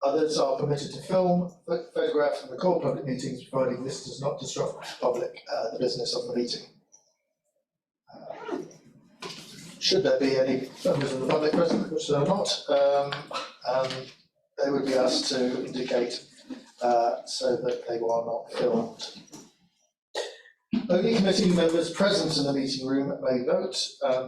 Others are permitted to film, photograph and record public meetings, providing this does not disrupt the business of the meeting. Should there be any members of the public present, which there are not, they would be asked to indicate so that they are not filmed. Only committee members present in the meeting room may vote.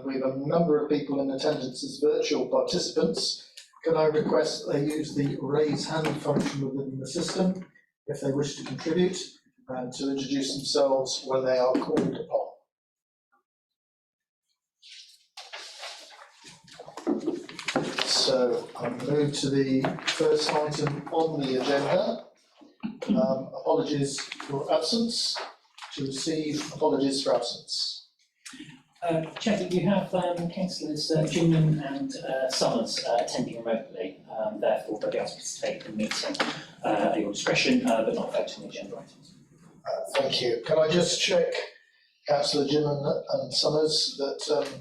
We have a number of people in attendance as virtual participants. Can I request that they use the raise hand function within the system if they wish to contribute and to introduce themselves when they are called upon. So I'll move to the first item on the agenda. Apologies for absence. To receive apologies for absence. Chair, you have councillors Gilman and Summers attending remotely, therefore they'll be able to participate in the meeting at your discretion, but not affecting the agenda items. Thank you. Can I just check, Councillor Gilman and Summers, that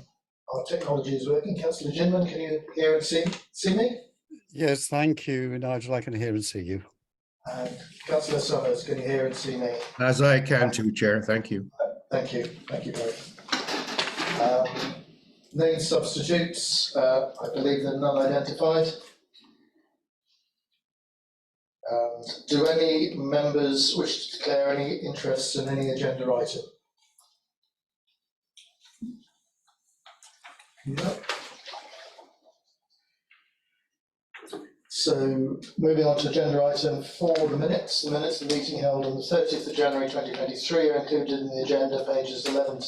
our technology is working? Councillor Gilman, can you hear and see me? Yes, thank you, Nigel. I can hear and see you. And Councillor Summers, can you hear and see me? As I can too, Chair. Thank you. Thank you. Thank you both. Name substitutes, I believe they're none identified. Do any members wish to declare any interest in any agenda item? No. So moving on to agenda item 4, the minutes. The minutes of the meeting held on the 30th of January 2023 are included in the agenda, pages 11 to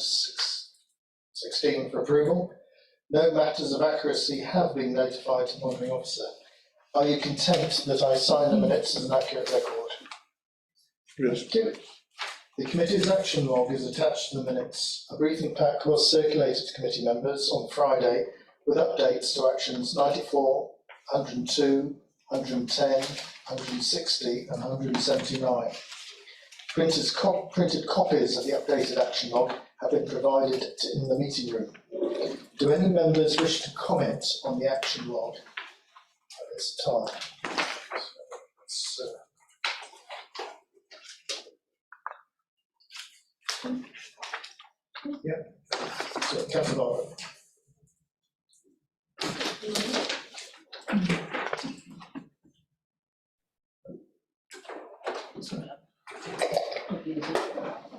16 for approval. No matters of accuracy have been notified to the monitoring officer. Are you content that I sign the minutes as an accurate record? Yes. The committee's action log is attached to the minutes. A briefing pack was circulated to committee members on Friday with updates to actions 94, 102, 110, 160 and 179. Printed copies of the updated action log have been provided in the meeting room. Do any members wish to comment on the action log at this time? So Councillor Barber.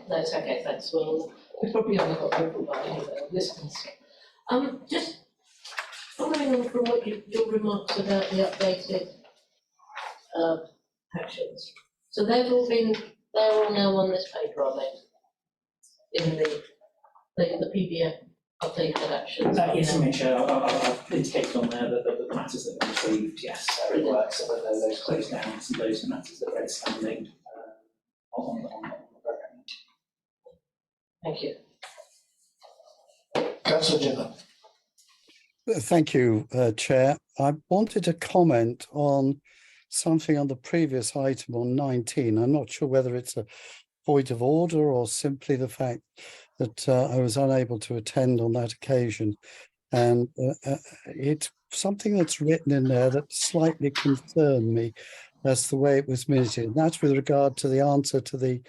No, it's okay, thanks. Well, we've probably only got people by listeners. Just following on from what your remarks about the updated actions. So they're all now on this paper, are they? In the PDF updated actions. Yes, Chair, I've indicated on there that the matters that were received, yes, it works, so that those closed down, and those are matters that are outstanding on the programme. Thank you. Councillor Gilman. Thank you, Chair. I wanted to comment on something on the previous item on 19. I'm not sure whether it's a point of order or simply the fact that I was unable to attend on that occasion. And it's something that's written in there that slightly concerned me as the way it was minuted. And that's with regard to the answer to the,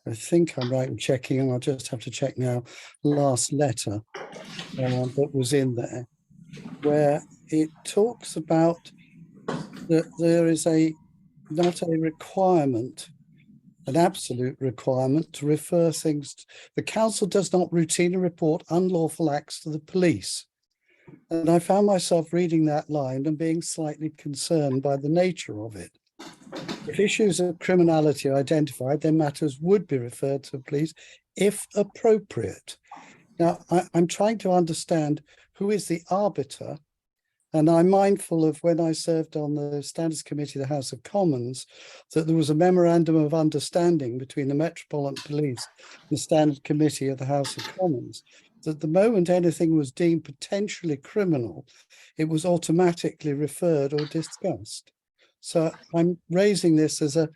I think I'm right in checking, and I'll just have to check now, last letter that was in there, where it talks about that there is not a requirement, an absolute requirement to refer things. The council does not routinely report unlawful acts to the police. And I found myself reading that line and being slightly concerned by the nature of it. If issues of criminality are identified, then matters would be referred to the police if appropriate. Now, I'm trying to understand who is the arbiter. And I'm mindful of when I served on the Standards Committee of the House of Commons, that there was a memorandum of understanding between the Metropolitan Police and the Standard Committee of the House of Commons, that the moment anything was deemed potentially criminal, it was automatically referred or discussed. So I'm raising this as a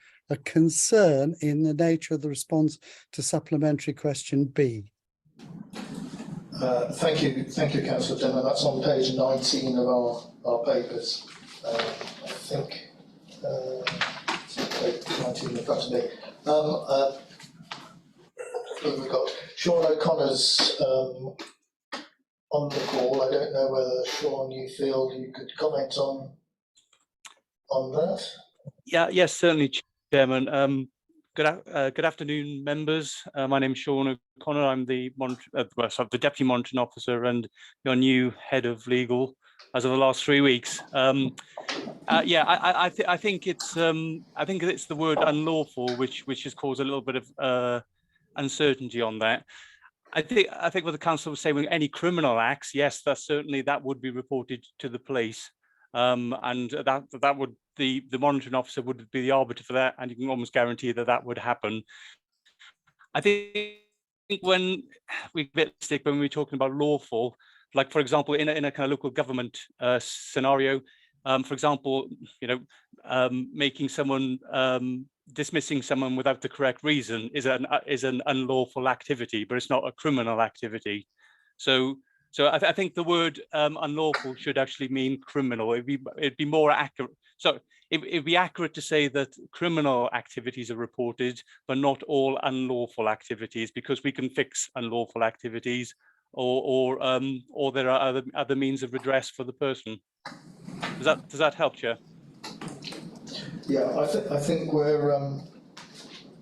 concern in the nature of the response to supplementary question B. Thank you, Councillor Gilman. That's on page 19 of our papers. I think 19 in front of me. We've got Sean O'Connor's on the call. I don't know whether, Sean, you feel you could comment on that? Yes, certainly, Chairman. Good afternoon, members. My name is Sean O'Connor. I'm the the Deputy Monitoring Officer and your new Head of Legal as of the last 3 weeks. I think it's the word unlawful which has caused a little bit of uncertainty on that. I think what the council was saying with any criminal acts, yes, that would be reported to the police, and that would the monitoring officer would be the arbiter for that, and you can almost guarantee that would happen. I think when we're talking about lawful, like for example, in a kind of local government scenario, for example, making someone dismissing someone without the correct reason is an unlawful activity, but it's not a criminal activity. So I think the word unlawful should actually mean criminal. It'd be more accurate. So it'd be accurate to say that criminal activities are reported, but not all unlawful activities, because we can fix unlawful activities, or there are other means of redress for the person. Does that help, Chair? Yeah, I think we're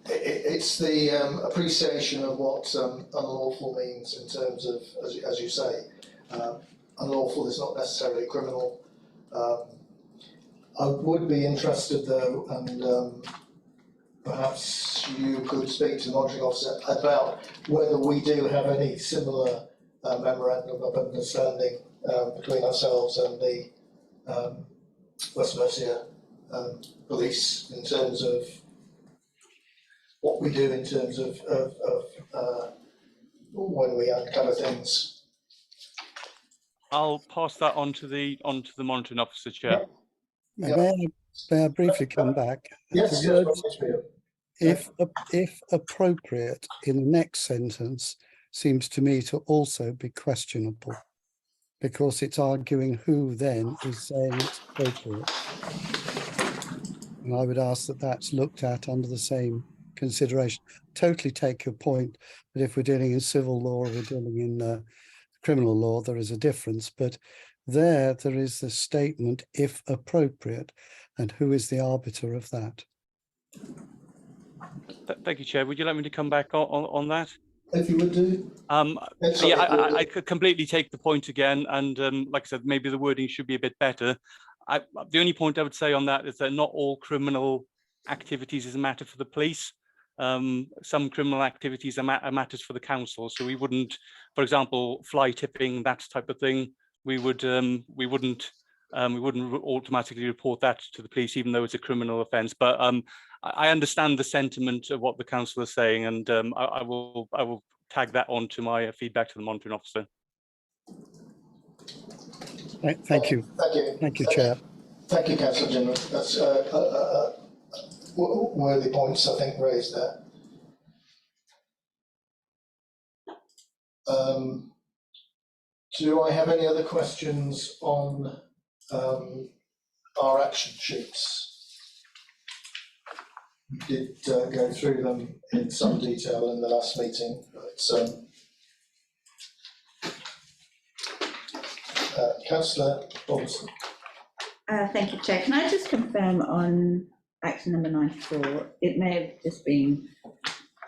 it's the appreciation of what unlawful means in terms of, as you say, unlawful is not necessarily criminal. I would be interested though, and perhaps you could speak to the monitoring officer about whether we do have any similar memorandum of understanding between ourselves and the West Mercia police in terms of what we do in terms of when we uncover things. I'll pass that on to the monitoring officer, Chair. May I briefly come back? Yes, The yes, words, if appropriate in the next sentence seems to me to also be questionable, because it's arguing who then is saying it's appropriate. And I would ask that that's looked at under the same consideration. Totally take your point that if we're dealing in civil law or we're dealing in criminal law, there is a difference. But there is the statement, if appropriate, and who is the arbiter of that? Thank you, Chair. Would you like me to come back on that? If you would do. I could completely take the point again, and like I said, maybe the wording should be a bit better. The only point I would say on that is that not all criminal activities is a matter for the police. Some criminal activities are matters for the council. So we wouldn't, for example, fly tipping, that type of thing. We wouldn't automatically report that to the police, even though it's a criminal offence. But I understand the sentiment of what the council is saying, and I will tag that on to my feedback to the monitoring officer. Thank you. Thank you, Chair. Thank you, Councillor General. That's worthy points, I think, raised there. Do I have any other questions on our action sheets? We did go through them in some detail in the last meeting, but Councillor Robinson. Thank you, Chair. Can I just confirm on action number 94? It may have just been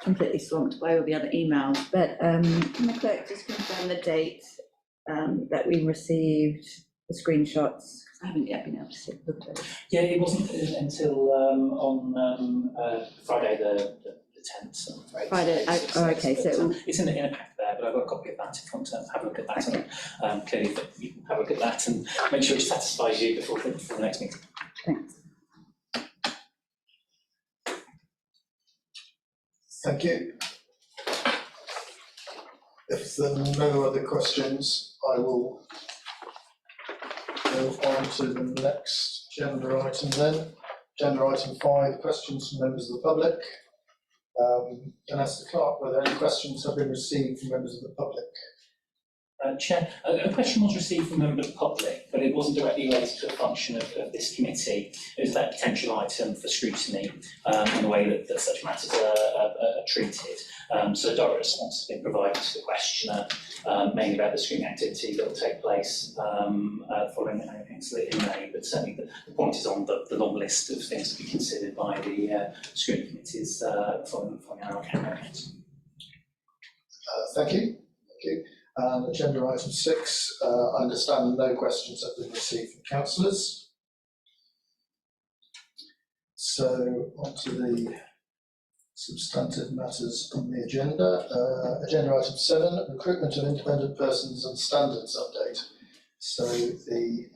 completely swamped by all the other emails, but can the clerk just confirm the date that we received the screenshots? I haven't yet been able to see the Yeah, it wasn't until on Friday the 10th. I'm afraid. Friday. Oh, okay. So it's in a pack there, but I've got a copy of that if you want to have a look at that. Okay. And clearly, you can have a look at that and make sure it satisfies you before the next meeting. Thanks. Thank you. If there are no other questions, I will move on to the next agenda item then. Agenda item 5, questions from members of the public. Can I ask the clerk whether any questions have been received from members of the public? Chair, a question was received from a member of the public, but it wasn't directly related to a function of this committee. It was that potential item for scrutiny and the way that such matters are treated. So a direct response has been provided to the questioner, mainly about the screening activity that will take place following the annual council in May. But certainly the point is on the long list of things to be considered by the screening committees following our annual council. Thank you. Thank you. Agenda item 6, I understand no questions have been received from councillors. So on to the substantive matters on the agenda. Agenda item 7, recruitment of independent persons and standards update. So the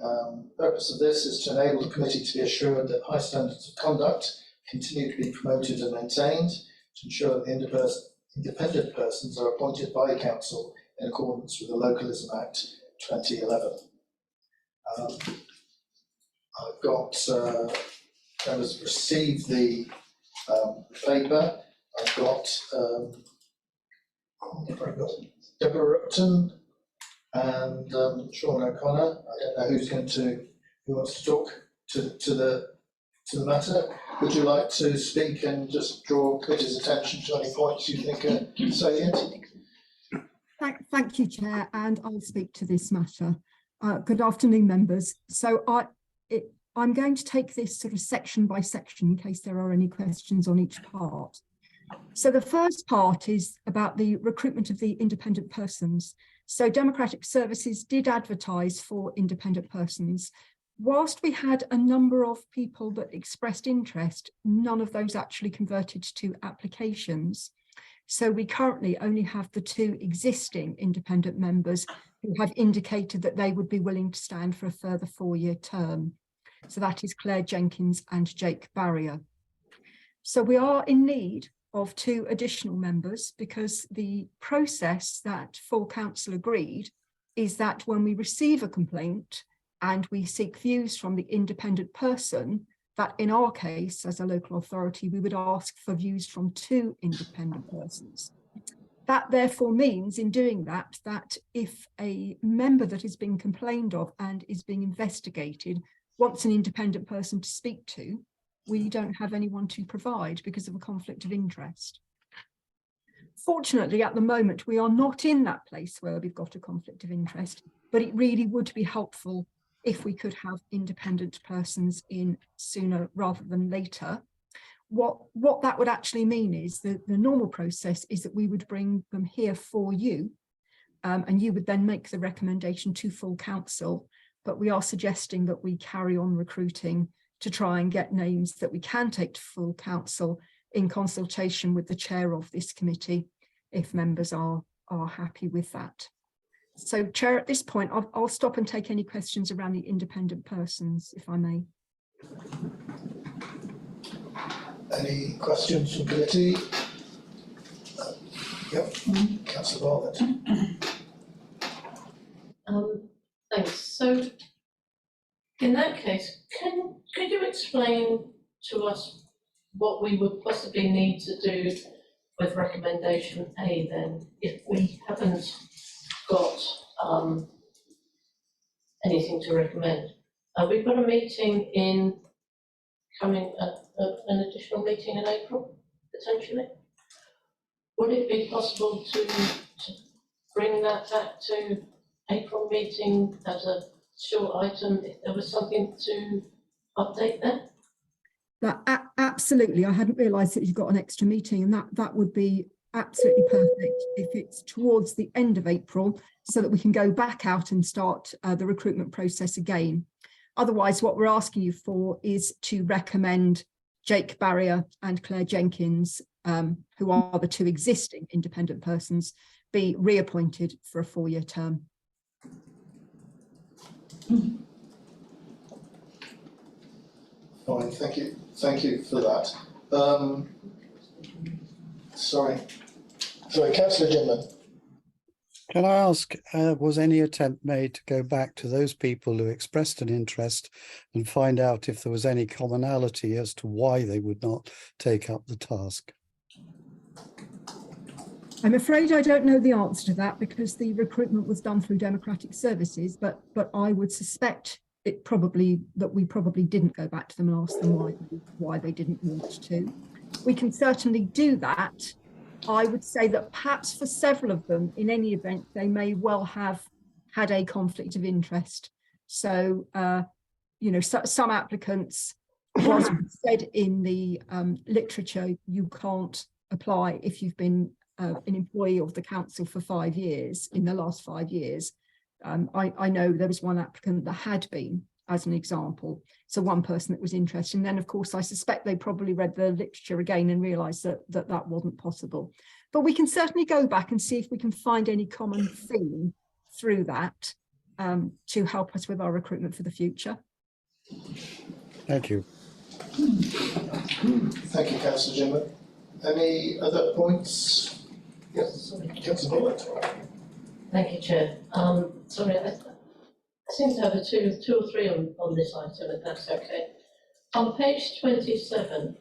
purpose of this is to enable the committee to be assured that high standards of conduct continue to be promoted and maintained, to ensure that the independent persons are appointed by the council in accordance with the Localism Act 2011. I've got, members received the paper. I've got Deborah Upton and Sean O'Connor. I don't know who wants to talk to the matter. Would you like to speak and just draw committee's attention to any points you think are salient? Thank you, Chair, and I'll speak to this matter. Good afternoon, members. So I'm going to take this sort of section by section in case there are any questions on each part. So the first part is about the recruitment of the independent persons. So Democratic Services did advertise for independent persons. Whilst we had a number of people that expressed interest, none of those actually converted to applications. So we currently only have the 2 existing independent members who have indicated that they would be willing to stand for a further 4-year term. So that is Claire Jenkins and Jake Barrier. So we are in need of 2 additional members because the process that full council agreed is that when we receive a complaint and we seek views from the independent person, that in our case, as a local authority, we would ask for views from 2 independent persons. That therefore means in doing that, that if a member that is being complained of and is being investigated wants an independent person to speak to, we don't have anyone to provide because of a conflict of interest. Fortunately, at the moment, we are not in that place where we've got a conflict of interest, but it really would be helpful if we could have independent persons in sooner rather than later. What that would actually mean is that the normal process is that we would bring them here for you, and you would then make the recommendation to full council, but we are suggesting that we carry on recruiting to try and get names that we can take to full council in consultation with the chair of this committee, if members are happy with that. So, Chair, at this point, I'll stop and take any questions around the independent persons, if I may. Any questions from committee? Yep, Councillor Bartlett. Thanks. So, in that case, could you explain to us what we would possibly need to do with recommendation A then, if we haven't got anything to recommend? We've got a meeting an additional meeting in April, potentially. Would it be possible to bring that back to April meeting as a short item if there was something to update there? Absolutely. I hadn't realised that you've got an extra meeting, and that would be absolutely perfect if it's towards the end of April so that we can go back out and start the recruitment process again. Otherwise, what we're asking you for is to recommend Jake Barrier and Claire Jenkins, who are the 2 existing independent persons, be reappointed for a 4-year term. Fine, thank you for that. Sorry, Councillor Jinman. Can I ask, was any attempt made to go back to those people who expressed an interest and find out if there was any commonality as to why they would not take up the task? I'm afraid I don't know the answer to that because the recruitment was done through Democratic Services, but I would suspect we probably didn't go back to them and ask them why they didn't want to. We can certainly do that. I would say that perhaps for several of them, in any event, they may well have had a conflict of interest. So, you know, some applicants, whilst said in the literature, you can't apply if you've been an employee of the council for 5 years, in the last 5 years. I know there was one applicant that had been, as an example, so one person that was interested. And then, of course, I suspect they probably read the literature again and realised that wasn't possible. But we can certainly go back and see if we can find any common theme through that to help us with our recruitment for the future. Thank you. Thank you, Councillor Jimmer. Any other points? Yes, Councillor Bullock. Thank you, Chair. Sorry, I seem to have a two or three on this item, if that's okay. On page 27,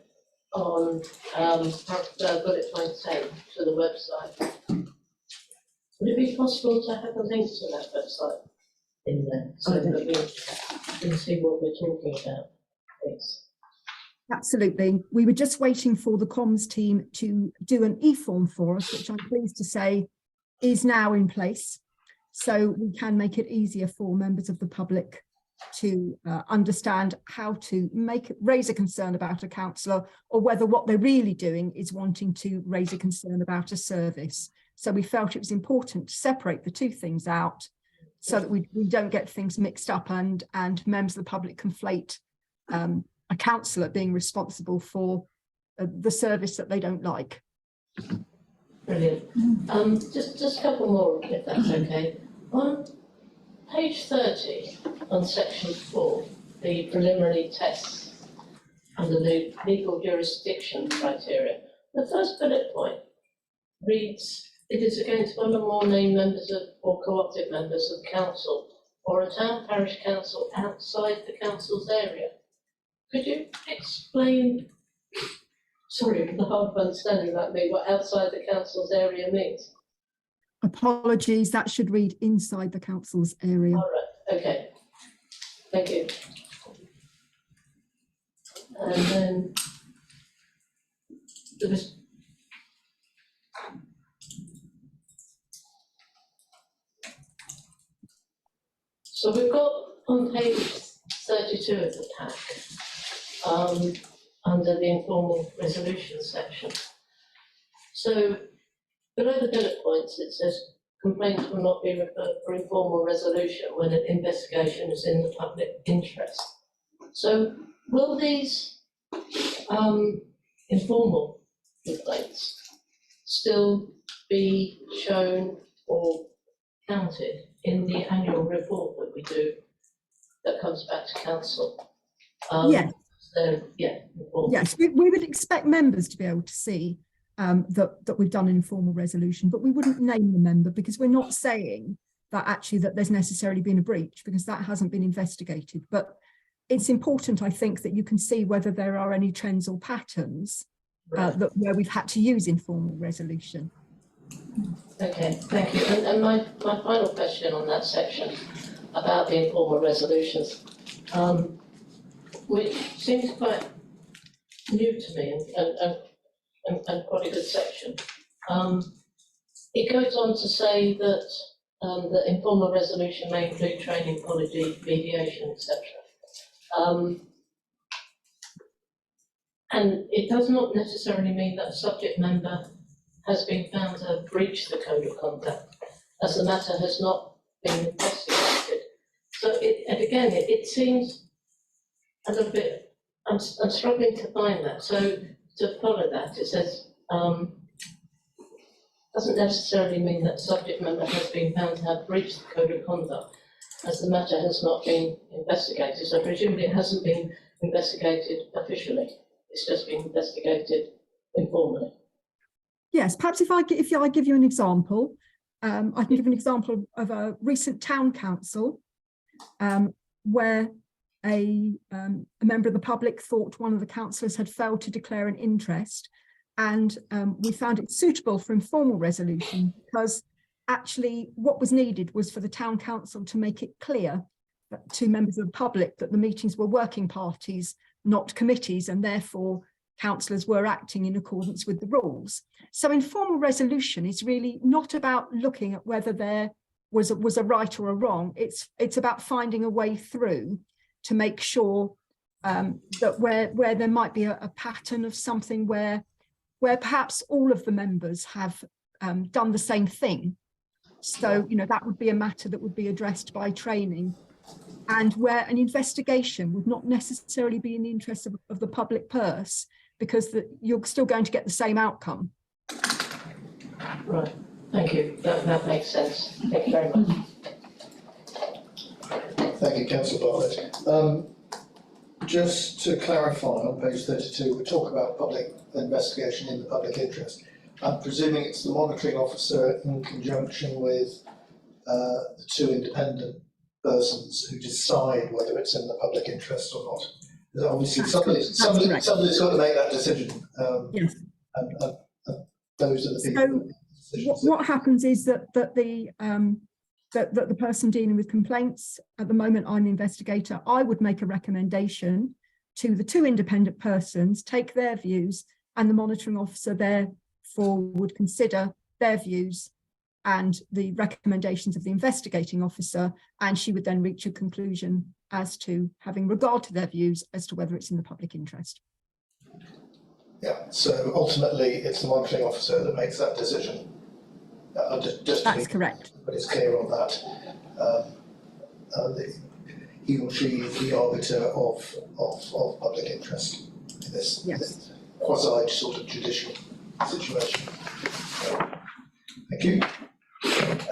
on bullet point 10 to the website, would it be possible to have a link to that website in there so that we can see what we're talking about, please? Absolutely. We were just waiting for the comms team to do an e-form for us, which I'm pleased to say is now in place. So we can make it easier for members of the public to understand how to raise a concern about a councillor, or whether what they're really doing is wanting to raise a concern about a service. So we felt it was important to separate the two things out so that we don't get things mixed up and members of the public conflate a councillor being responsible for the service that they don't like. Brilliant. Just a couple more, if that's okay. On page 30, on section 4, the preliminary tests under the legal jurisdiction criteria, the first bullet point reads, it is against one or more named members of or co-opted members of council or a town parish council outside the council's area. Could you explain, sorry, the hard understanding about me, what outside the council's area means? Apologies, that should read inside the council's area. All right, okay. Thank you. And then there was so we've got on page 32 of the pack, under the informal resolution section. So below the bullet points, it says complaints will not be referred for informal resolution when an investigation is in the public interest. So will these informal complaints still be shown or counted in the annual report that we do that comes back to council? Yes. So, yeah. Yes, we would expect members to be able to see that we've done an informal resolution, but we wouldn't name the member because we're not saying that actually that there's necessarily been a breach, because that hasn't been investigated. But it's important, I think, that you can see whether there are any trends or patterns where we've had to use informal resolution. Okay, thank you. And my final question on that section about the informal resolutions, which seems quite new to me and quite a good section. It goes on to say that the informal resolution may include training, apology, mediation, etc. And it does not necessarily mean that a subject member has been found to have breached the code of conduct, as the matter has not been investigated. So it seems a little bit, I'm struggling to find that. So to follow that, it says, doesn't necessarily mean that subject member has been found to have breached the code of conduct, as the matter has not been investigated. So presumably it hasn't been investigated officially. It's just been investigated informally. Yes, perhaps if I give you an example, I can give an example of a recent town council where a member of the public thought one of the councillors had failed to declare an interest, And we found it suitable for informal resolution because actually what was needed was for the town council to make it clear to members of the public that the meetings were working parties, not committees, and therefore councillors were acting in accordance with the rules. So informal resolution is really not about looking at whether there was a right or a wrong. It's about finding a way through to make sure that where there might be a pattern of something where perhaps all of the members have done the same thing. So, you know, that would be a matter that would be addressed by training, and where an investigation would not necessarily be in the interest of the public purse, because you're still going to get the same outcome. Right, thank you, that makes sense, thank you very much. Thank you, Councillor Bartlett. Just to clarify, on page 32, we talk about public investigation in the public interest. I'm presuming it's the monitoring officer in conjunction with the two independent persons who decide whether it's in the public interest or not. Obviously, somebody's got to make that decision. Yes. And those are the people. So what happens is that the person dealing with complaints, at the moment I'm investigator, I would make a recommendation to the two independent persons, take their views, and the monitoring officer therefore would consider their views and the recommendations of the investigating officer, and she would then reach a conclusion as to, having regard to their views, as to whether it's in the public interest. Yeah, so ultimately it's the monitoring officer that makes that decision. That's correct. But it's clear on that. He or she is the arbiter of public interest in this quasi sort of judicial situation. Thank you.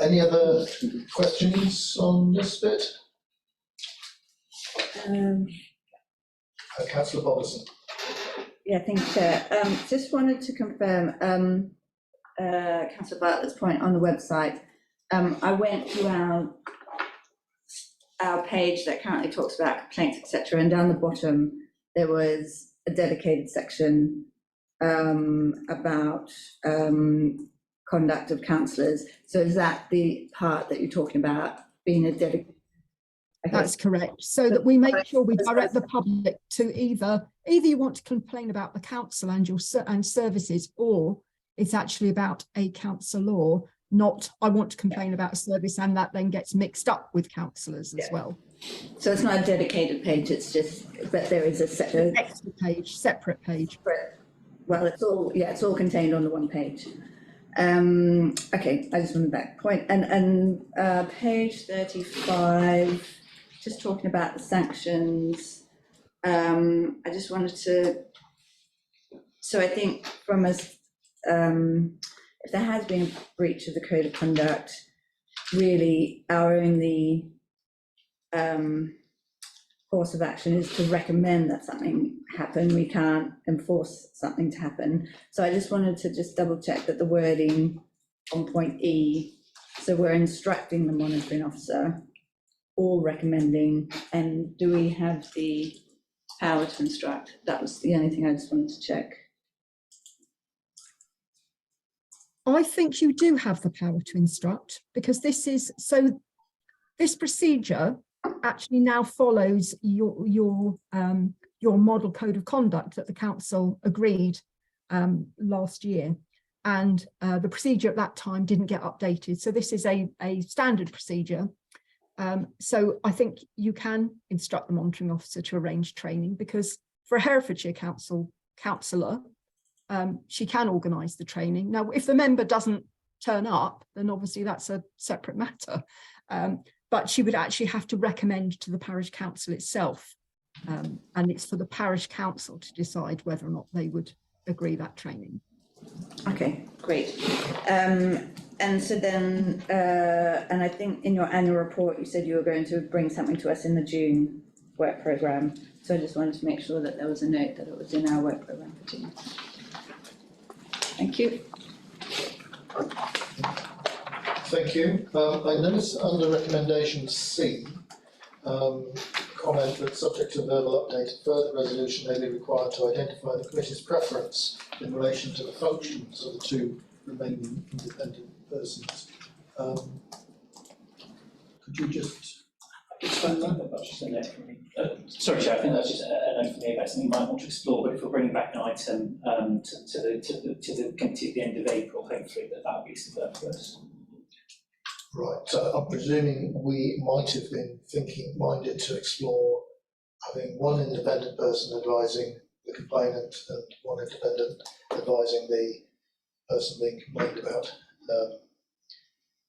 Any other questions on this bit? Councillor Boberson. Yeah, thank you, Chair. Just wanted to confirm Councillor Bartlett's point on the website. I went to our page that currently talks about complaints, etc., and down the bottom there was a dedicated section about conduct of councillors. So is that the part that you're talking about, being a dedicated? Okay. That's correct. So that we make sure we direct the public to either you want to complain about the council and your services, or it's actually about a councillor, not I want to complain about a service, and that then gets mixed up with councillors as well. So it's not a dedicated page, it's just, but there is a separate page, separate page. Well, it's all contained on the one page. Okay, I just wanted that point. And page 35, just talking about the sanctions. I just wanted to, so I think from us, if there has been a breach of the code of conduct, really our only course of action is to recommend that something happen. We can't enforce something to happen. So I just wanted to just double check that the wording on point E, so we're instructing the monitoring officer or recommending, and do we have the power to instruct? That was the only thing I just wanted to check. I think you do have the power to instruct, because this procedure actually now follows your model code of conduct that the council agreed last year, and the procedure at that time didn't get updated. So this is a standard procedure. So I think you can instruct the monitoring officer to arrange training, because for a Herefordshire councillor, she can organise the training. Now, if the member doesn't turn up, then obviously that's a separate matter. But she would actually have to recommend to the parish council itself. And it's for the parish council to decide whether or not they would agree that training. Okay, great. And so then, and I think in your annual report, you said you were going to bring something to us in the June work programme. So I just wanted to make sure that there was a note that it was in our work programme for June. Thank you. Thank you. I notice under recommendation C, comment that subject to verbal update, a further resolution may be required to identify the committee's preference in relation to the functions of the two remaining independent persons. Could you just explain that? That's just a note from me. Sorry, Chair, I think that's just a note from me about something you might want to explore, but if we're bringing back an item to the committee at the end of April, hopefully that will be superfluous. Right, so I'm presuming we might have been minded to explore having one independent person advising the complainant and one independent advising the person being complained about.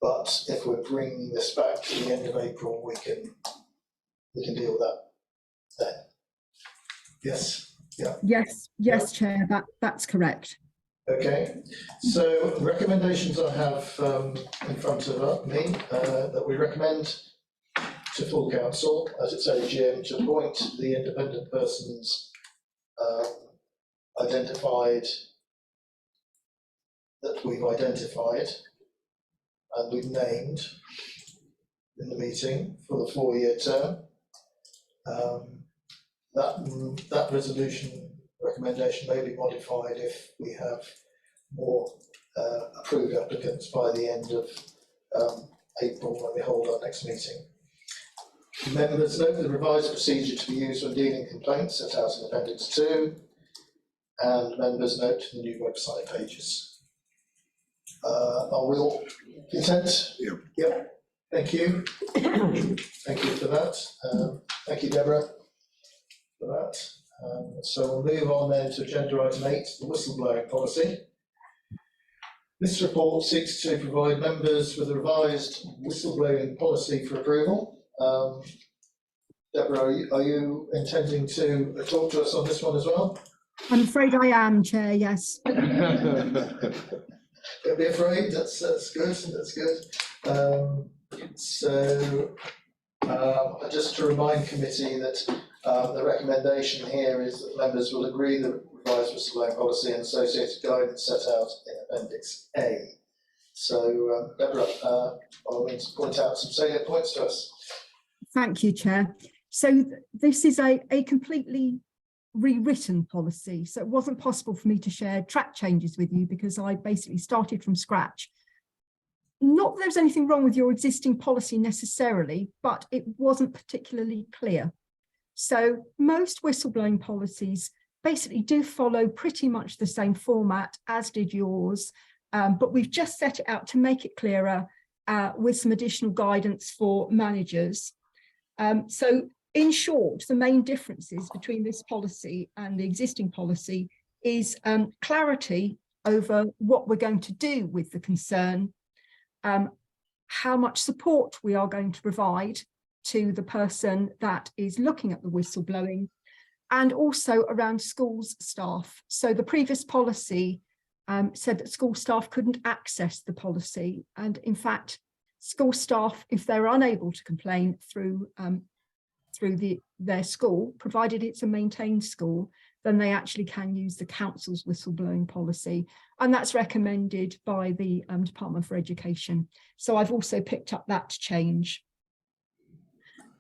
But if we're bringing this back to the end of April, we can deal with that then. Yes, yeah. Yes, Chair, that's correct. Okay, so recommendations I have in front of me that we recommend to full council at its AGM to appoint the independent persons identified that we've identified and we've named in the meeting for the 4-year term. That resolution recommendation may be modified if we have more approved applicants by the end of April when we hold our next meeting. Members note the revised procedure to be used when dealing complaints set out in Appendix 2, and members note the new website pages. Are we all content? Yep. Yep. Thank you. Thank you for that. Thank you, Deborah, for that. So we'll move on then to agenda item 8, the whistleblowing policy. This report seeks to provide members with a revised whistleblowing policy for approval. Deborah, are you intending to talk to us on this one as well? I'm afraid I am, Chair, yes. Don't be afraid, that's good, that's good. Just to remind committee that the recommendation here is that members will agree the revised whistleblowing policy and associated guidance set out in Appendix A. So, Deborah, by all means, point out some salient points to us. Thank you, Chair. So this is a completely rewritten policy. So it wasn't possible for me to share track changes with you because I basically started from scratch. Not that there's anything wrong with your existing policy necessarily, but it wasn't particularly clear. So most whistleblowing policies basically do follow pretty much the same format as did yours, but we've just set it out to make it clearer with some additional guidance for managers. So in short, the main differences between this policy and the existing policy is clarity over what we're going to do with the concern, how much support we are going to provide to the person that is looking at the whistleblowing, and also around schools staff. So the previous policy said that school staff couldn't access the policy, and in fact, school staff, if they're unable to complain through their school, provided it's a maintained school, then they actually can use the council's whistleblowing policy, and that's recommended by the Department for Education. So I've also picked up that change.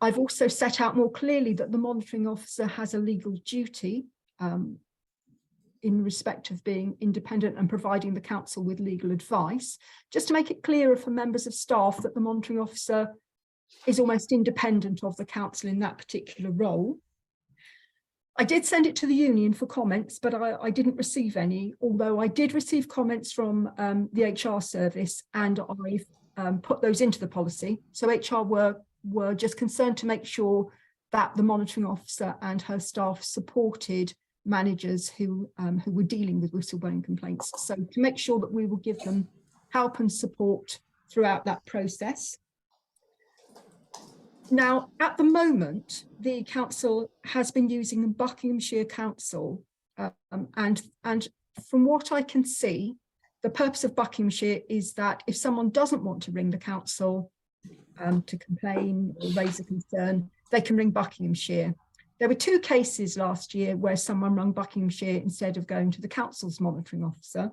I've also set out more clearly that the monitoring officer has a legal duty in respect of being independent and providing the council with legal advice, just to make it clearer for members of staff that the monitoring officer is almost independent of the council in that particular role. I did send it to the union for comments, but I didn't receive any, although I did receive comments from the HR service, and I've put those into the policy. So HR were just concerned to make sure that the monitoring officer and her staff supported managers who were dealing with whistleblowing complaints. So to make sure that we will give them help and support throughout that process. Now, at the moment, the council has been using Buckinghamshire Council, and from what I can see, the purpose of Buckinghamshire is that if someone doesn't want to ring the council to complain or raise a concern, they can ring Buckinghamshire. There were 2 cases last year where someone rang Buckinghamshire instead of going to the council's monitoring officer.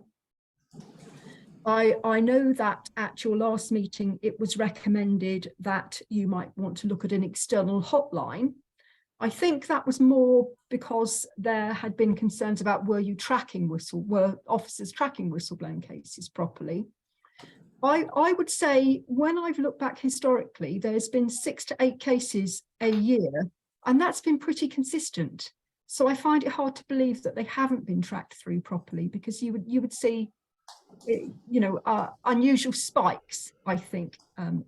I know that at your last meeting, it was recommended that you might want to look at an external hotline. I think that was more because there had been concerns about were officers tracking whistleblowing cases properly. I would say when I've looked back historically, there's been 6 to 8 cases a year, and that's been pretty consistent. So I find it hard to believe that they haven't been tracked through properly, because you would see, unusual spikes, I think,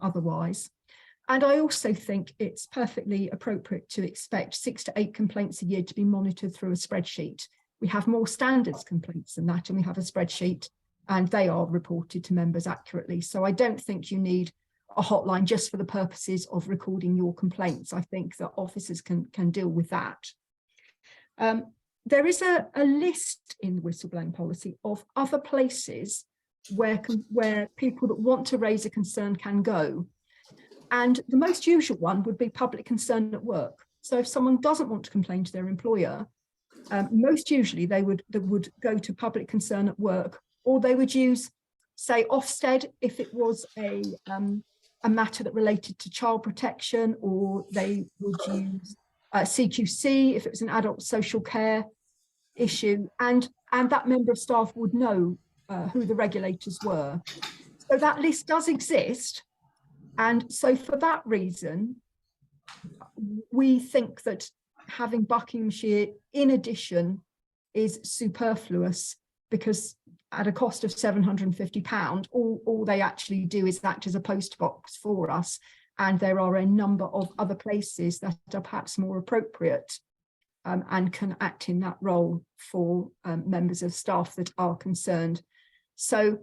otherwise. And I also think it's perfectly appropriate to expect 6 to 8 complaints a year to be monitored through a spreadsheet. We have more standards complaints than that, and we have a spreadsheet, and they are reported to members accurately. So I don't think you need a hotline just for the purposes of recording your complaints. I think that officers can deal with that. There is a list in the whistleblowing policy of other places where people that want to raise a concern can go. And the most usual one would be public concern at work. So if someone doesn't want to complain to their employer, most usually they would go to public concern at work, or they would use, say, Ofsted if it was a matter that related to child protection, or they would use CQC if it was an adult social care issue, and that member of staff would know who the regulators were. So that list does exist. And so for that reason, we think that having Buckinghamshire in addition is superfluous, because at a cost of £750, all they actually do is act as a post box for us. And there are a number of other places that are perhaps more appropriate and can act in that role for members of staff that are concerned. So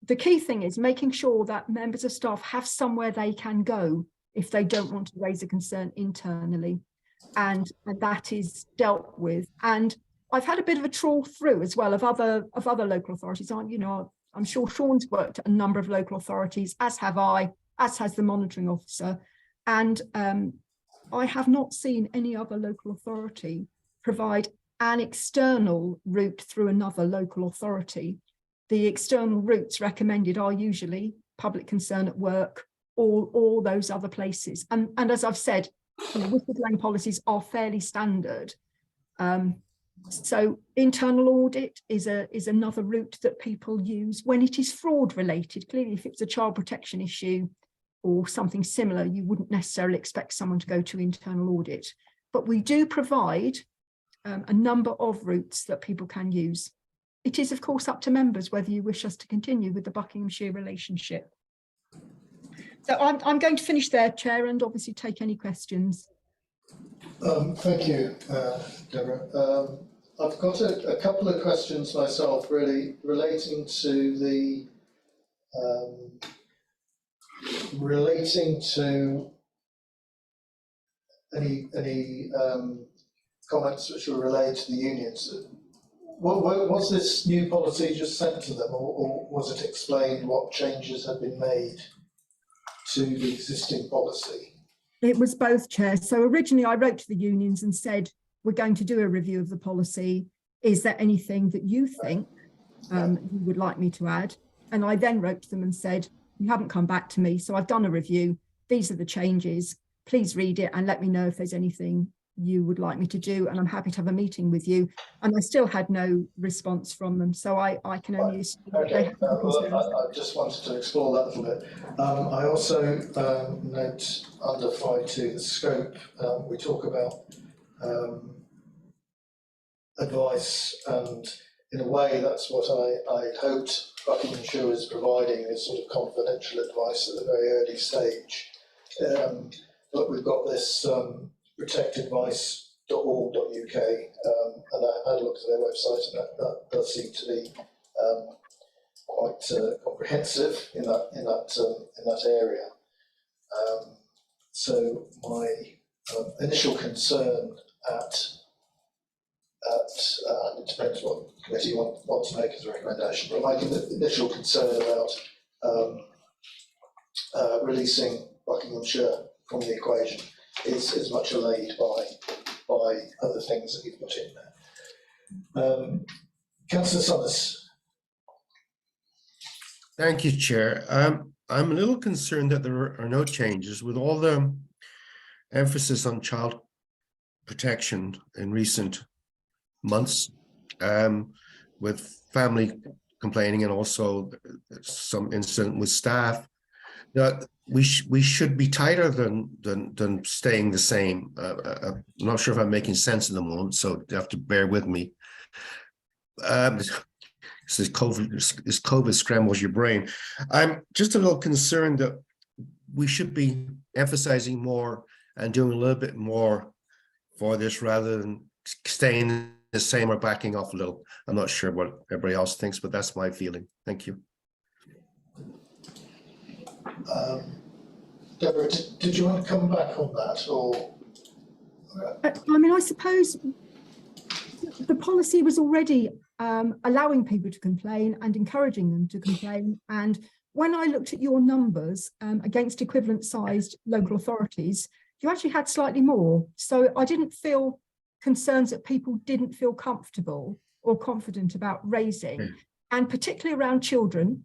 the key thing is making sure that members of staff have somewhere they can go if they don't want to raise a concern internally, and that is dealt with. And I've had a bit of a trawl through as well of other local authorities. I'm sure Sean's worked at a number of local authorities, as have I, as has the monitoring officer, and I have not seen any other local authority provide an external route through another local authority. The external routes recommended are usually public concern at work, or all those other places. And as I've said, whistleblowing policies are fairly standard. So internal audit is another route that people use when it is fraud related. Clearly, if it's a child protection issue or something similar, you wouldn't necessarily expect someone to go to internal audit. But we do provide a number of routes that people can use. It is, of course, up to members whether you wish us to continue with the Buckinghamshire relationship. So I'm going to finish there, Chair, and obviously take any questions. Thank you, Deborah. I've got a couple of questions myself, really relating to the any comments which were related to the unions. Was this new policy just sent to them, or was it explained what changes had been made to the existing policy? It was both, Chair. So originally I wrote to the unions and said, we're going to do a review of the policy. Is there anything that you think you would like me to add? And I then wrote to them and said, you haven't come back to me, so I've done a review. These are the changes. Please read it and let me know if there's anything you would like me to do, and I'm happy to have a meeting with you. And I still had no response from them, so I can only assume that they have I just wanted to explore that a little bit. I also note under 5.2 the scope. We talk about advice, and in a way that's what I hoped Buckinghamshire was providing, is sort of confidential advice at the very early stage. But we've got this protectadvice.org.uk, and I had a look at their website, and that does seem to be quite comprehensive in that area. So my initial concern and it depends what committee you want to make as a recommendation, but my initial concern about releasing Buckinghamshire from the equation is much allayed by other things that you've put in there. Councillor Summers. Thank you, Chair. I'm a little concerned that there are no changes with all the emphasis on child protection in recent months, with family complaining and also some incident with staff, that we should be tighter than staying the same. I'm not sure if I'm making sense in the moment, so you have to bear with me. This COVID scrambles your brain. I'm just a little concerned that we should be emphasizing more and doing a little bit more for this rather than staying the same or backing off a little. I'm not sure what everybody else thinks, but that's my feeling. Thank you. Deborah, did you want to come back on that, or? I mean, I suppose the policy was already allowing people to complain and encouraging them to complain. And when I looked at your numbers against equivalent sized local authorities, you actually had slightly more. So I didn't feel concerns that people didn't feel comfortable or confident about raising, and particularly around children.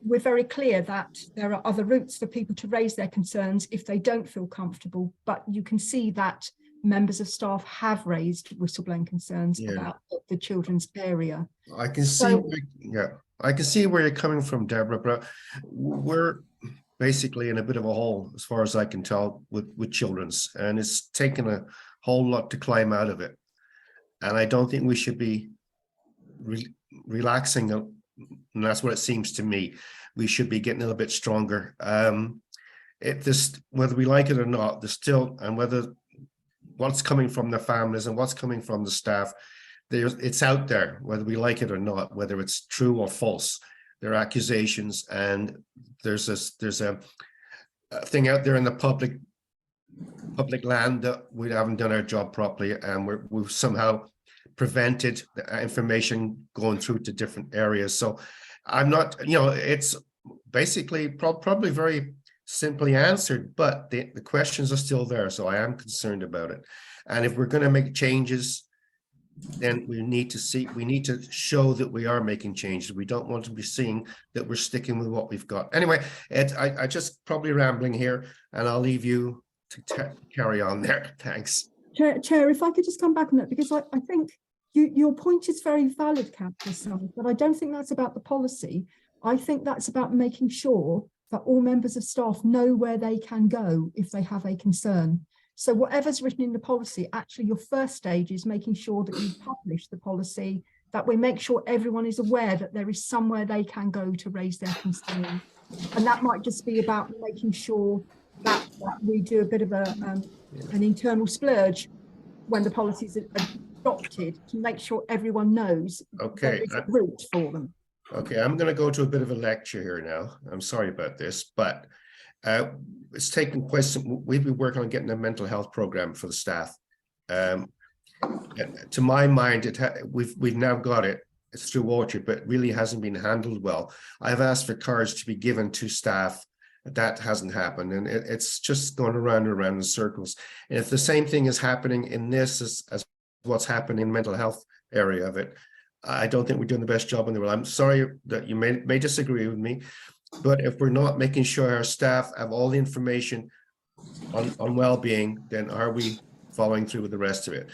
We're very clear that there are other routes for people to raise their concerns if they don't feel comfortable, but you can see that members of staff have raised whistleblowing concerns about the children's area. I can see, I can see where you're coming from, Deborah, but we're basically in a bit of a hole, as far as I can tell, with children's, and it's taken a whole lot to climb out of it. And I don't think we should be relaxing, and that's what it seems to me. We should be getting a little bit stronger. Whether we like it or not, there's still, and whether what's coming from the families and what's coming from the staff, it's out there, whether we like it or not, whether it's true or false. There are accusations, and there's a thing out there in the public land that we haven't done our job properly, and we've somehow prevented the information going through to different areas. So I'm not, it's basically probably very simply answered, but the questions are still there. So I am concerned about it. And if we're going to make changes, then we need to show that we are making changes. We don't want to be seeing that we're sticking with what we've got. Anyway, Ed, I just probably rambling here, and I'll leave you to carry on there. Thanks. Chair, if I could just come back on that, because I think your point is very valid, Councillor Summers, but I don't think that's about the policy. I think that's about making sure that all members of staff know where they can go if they have a concern. So whatever's written in the policy, actually your first stage is making sure that you publish the policy, that we make sure everyone is aware that there is somewhere they can go to raise their concern. And that might just be about making sure that we do a bit of an internal splurge when the policy is adopted, to make sure everyone knows there is a route for them. Okay, I'm going to go to a bit of a lecture here now. I'm sorry about this, but it's taken quite some. We've been working on getting a mental health program for the staff. To my mind, we've now got it. It's through Orchard, but it really hasn't been handled well. I've asked for cards to be given to staff. That hasn't happened, and it's just going around and around in circles. And if the same thing is happening in this as what's happening in the mental health area of it, I don't think we're doing the best job in the world. I'm sorry that you may disagree with me, but if we're not making sure our staff have all the information on well-being, then are we following through with the rest of it?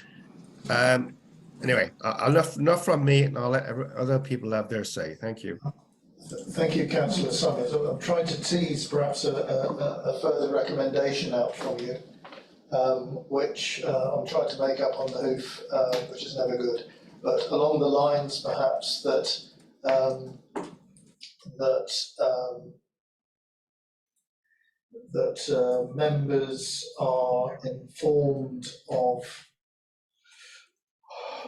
Anyway, enough from me, and I'll let other people have their say. Thank you. Thank you, Councillor Summers. I'm trying to tease perhaps a further recommendation out from you, which I'm trying to make up on the hoof, which is never good. But along the lines, perhaps, that members are informed of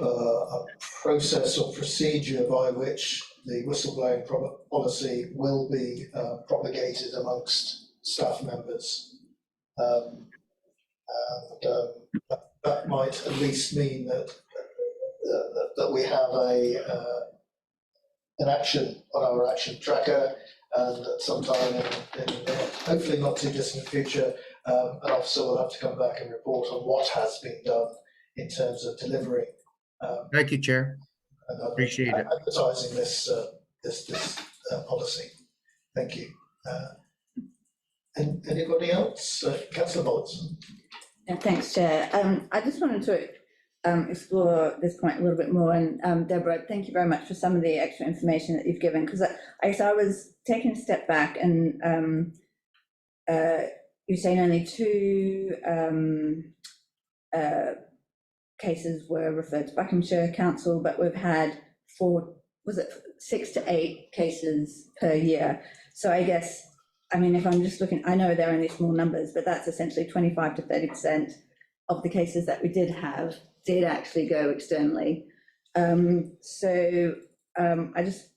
a process or procedure by which the whistleblowing policy will be propagated amongst staff members. That might at least mean that we have an action on our action tracker, and at some time in hopefully not too distant future, an officer will have to come back and report on what has been done in terms of delivering. Thank you, Chair. Appreciate it. Advertising this policy. Thank you. And anybody else? Councillor Bolton. Yeah, thanks, Chair. I just wanted to explore this point a little bit more. And Deborah, thank you very much for some of the extra information that you've given, because I guess I was taking a step back and you're saying only 2 cases were referred to Buckinghamshire Council, but we've had 6 to 8 cases per year. So I guess, I mean, if I'm just looking, I know they're only small numbers, but that's essentially 25 to 30% of the cases that we did have did actually go externally. I just,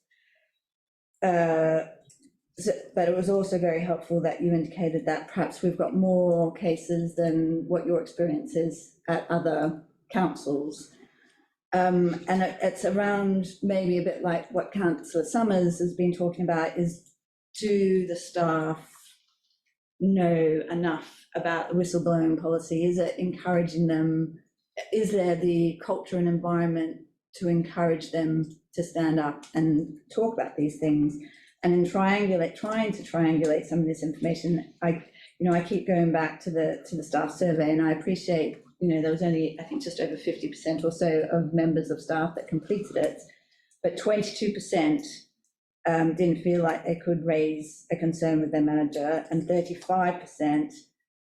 but it was also very helpful that you indicated that perhaps we've got more cases than what your experience is at other councils. And it's around maybe a bit like what Councillor Summers has been talking about, is do the staff know enough about the whistleblowing policy? Is it encouraging them? Is there the culture and environment to encourage them to stand up and talk about these things? And in trying to triangulate some of this information, I keep going back to the staff survey, and I appreciate, there was only, I think, just over 50% or so of members of staff that completed it, but 22% didn't feel like they could raise a concern with their manager, and 35%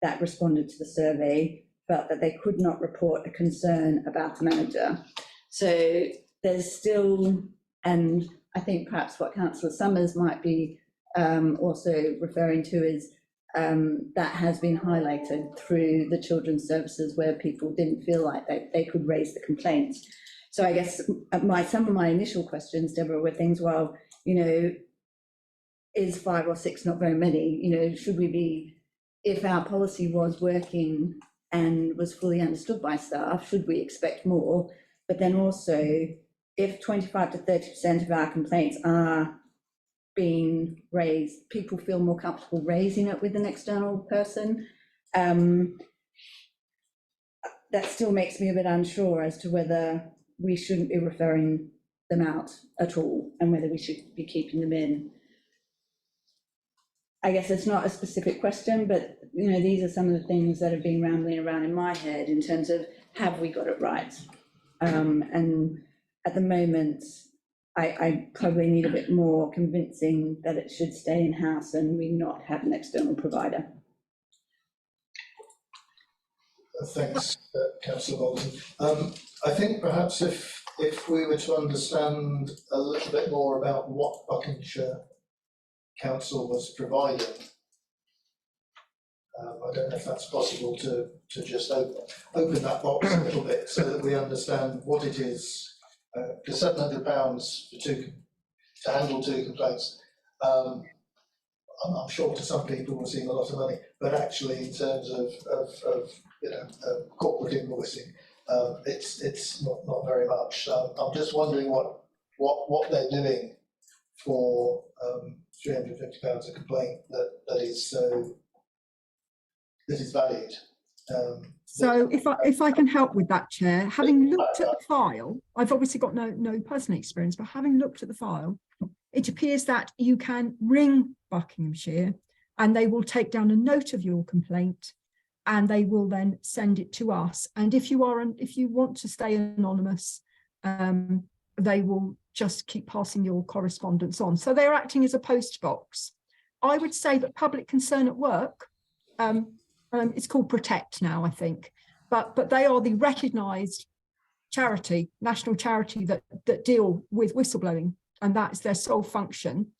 that responded to the survey felt that they could not report a concern about the manager. So there's still, and I think perhaps what Councillor Summers might be also referring to is that has been highlighted through the children's services, where people didn't feel like they could raise the complaints. So I guess some of my initial questions, Deborah, were things, well, is 5 or 6 not very many? Should we be, if our policy was working and was fully understood by staff, should we expect more? But then also, if 25 to 30% of our complaints are being raised, people feel more comfortable raising it with an external person. That still makes me a bit unsure as to whether we shouldn't be referring them out at all, and whether we should be keeping them in. I guess it's not a specific question, but these are some of the things that have been rambling around in my head in terms of, have we got it right? And at the moment, I probably need a bit more convincing that it should stay in-house and we not have an external provider. Thanks, Councillor Bolton. I think perhaps if we were to understand a little bit more about what Buckinghamshire Council was providing, I don't know if that's possible to just open that box a little bit so that we understand what it is. The £700 to handle 2 complaints, I'm sure to some people will seem a lot of money, but actually in terms of corporate invoicing, it's not very much. I'm just wondering what they're doing for £350 a complaint that is valued. So if I can help with that, Chair, having looked at the file, I've obviously got no personal experience, but having looked at the file, it appears that you can ring Buckinghamshire and they will take down a note of your complaint and they will then send it to us. And if you want to stay anonymous, they will just keep passing your correspondence on. So they're acting as a post box. I would say that public concern at work, it's called Protect now, I think, but they are the recognised charity, national charity that deal with whistleblowing, and that's their sole function.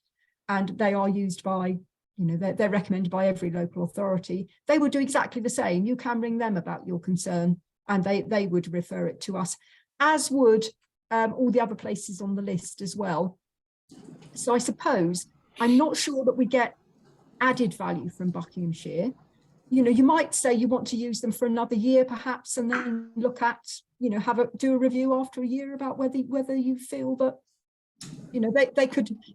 And they are used by, they're recommended by every local authority. They would do exactly the same. You can ring them about your concern, and they would refer it to us, as would all the other places on the list as well. So I suppose, I'm not sure that we get added value from Buckinghamshire. You might say you want to use them for another year, perhaps, and then look at, do a review after a year about whether you feel that,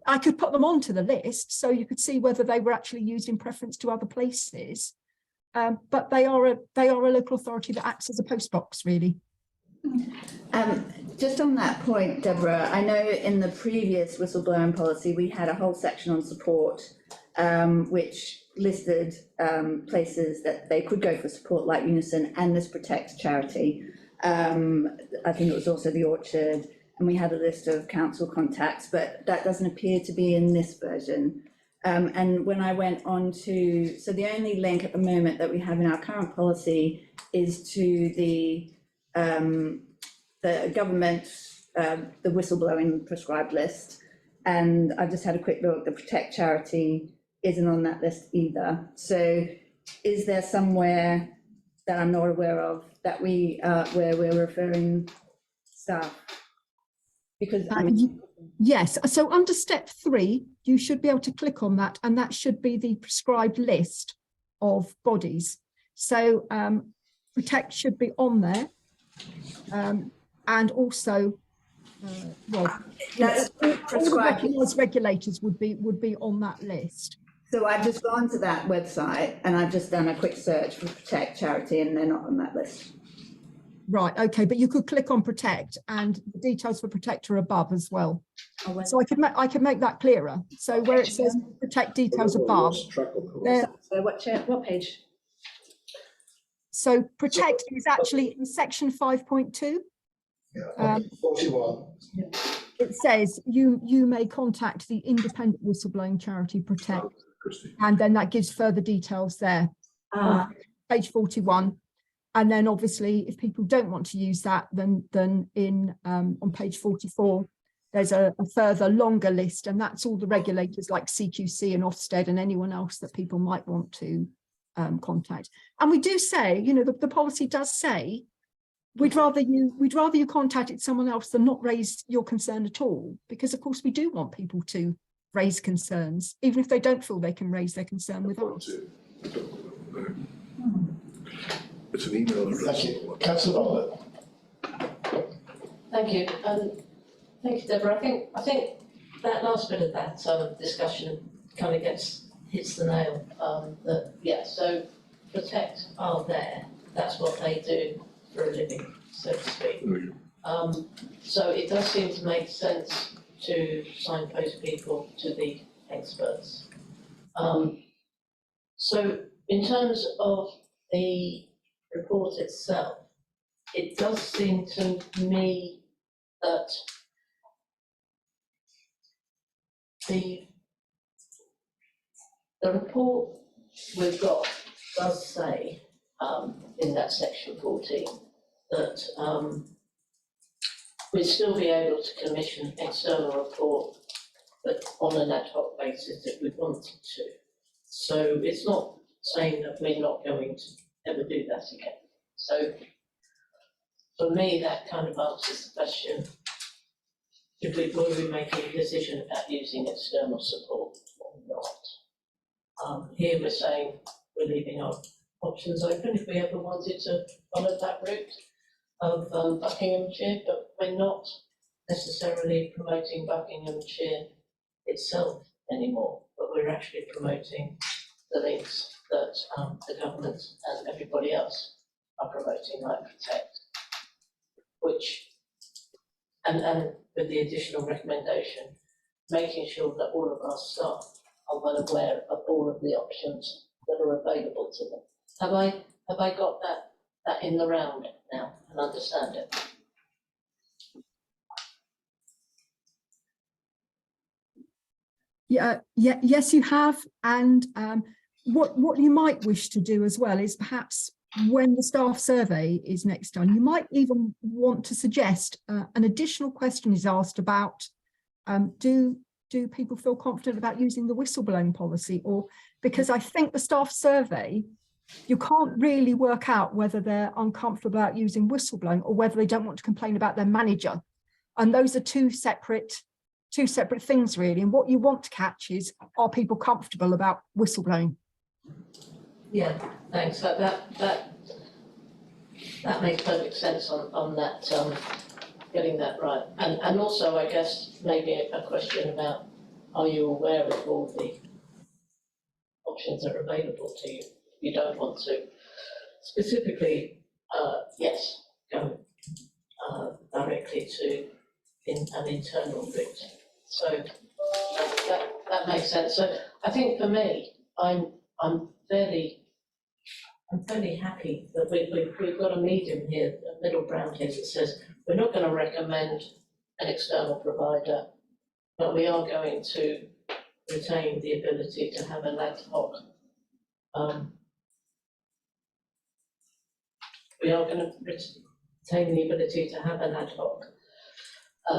I could put them onto the list so you could see whether they were actually used in preference to other places. But they are a local authority that acts as a post box, really. Just on that point, Deborah, I know in the previous whistleblowing policy we had a whole section on support, which listed places that they could go for support, like Unison and this Protect charity. I think it was also the Orchard, and we had a list of council contacts, but that doesn't appear to be in this version. And when I went on to, so the only link at the moment that we have in our current policy is to the government, the whistleblowing prescribed list. And I just had a quick look, the Protect charity isn't on that list either. So is there somewhere that I'm not aware of that we, where we're referring staff? Because Yes, so under step 3, you should be able to click on that, and that should be the prescribed list of bodies. So Protect should be on there, and also, well, that's all the prescribed. recognised regulators would be on that list. So I've just gone to that website and I've just done a quick search for Protect charity, and they're not on that list. Right, okay, but you could click on Protect, and the details for Protect are above as well. Oh, well. So I could make that clearer. So where it says Protect details above, there, So what page? so Protect is actually in section 5.2. Yeah, 41. It says you may contact the independent whistleblowing charity Protect, and then that gives further details there on page 41. And then obviously, if people don't want to use that, then in on page 44, there's a further longer list, and that's all the regulators like CQC and Ofsted and anyone else that people might want to contact. And we do say, you know, the policy does say, we'd rather you contacted someone else than not raise your concern at all, because of course we do want people to raise concerns, even if they don't feel they can raise their concern with us. It's an email address. Thank you. Councillor Bartlett. Thank you. Thank you, Deborah. I think that last bit of that discussion kind of hits the nail. That yeah, so Protect are there. That's what they do for a living, so to speak. So it does seem to make sense to signpost people to the experts. So in terms of the report itself, it does seem to me that the report we've got does say in that section 14 that we'd still be able to commission external report, but on an ad hoc basis if we wanted to. So it's not saying that we're not going to ever do that again. So for me, that kind of answers the question, were we making a decision about using external support or not? Here we're saying we're leaving our options open if we ever wanted to follow that route of Buckinghamshire, but we're not necessarily promoting Buckinghamshire itself anymore, but we're actually promoting the links that the government and everybody else are promoting, like Protect, which, and with the additional recommendation, making sure that all of our staff are well aware of all of the options that are available to them. Have I got that in the round now and understand it? Yes, you have. And what you might wish to do as well is perhaps when the staff survey is next done, you might even want to suggest an additional question is asked about do people feel confident about using the whistleblowing policy? Or because I think the staff survey, you can't really work out whether they're uncomfortable about using whistleblowing or whether they don't want to complain about their manager. And those are two separate things really. And what you want to catch is, are people comfortable about whistleblowing? Yeah, thanks. That makes perfect sense on that, getting that right. And also, I guess, maybe a question about, are you aware of all the options that are available to you? You don't want to specifically, yes, go directly to an internal route. So that makes sense. So I think for me, I'm I'm fairly happy that we've got a medium here, a middle ground here that says we're not going to recommend an external provider, but we are going to retain the ability to have an ad hoc. We are going to retain the ability to have an ad hoc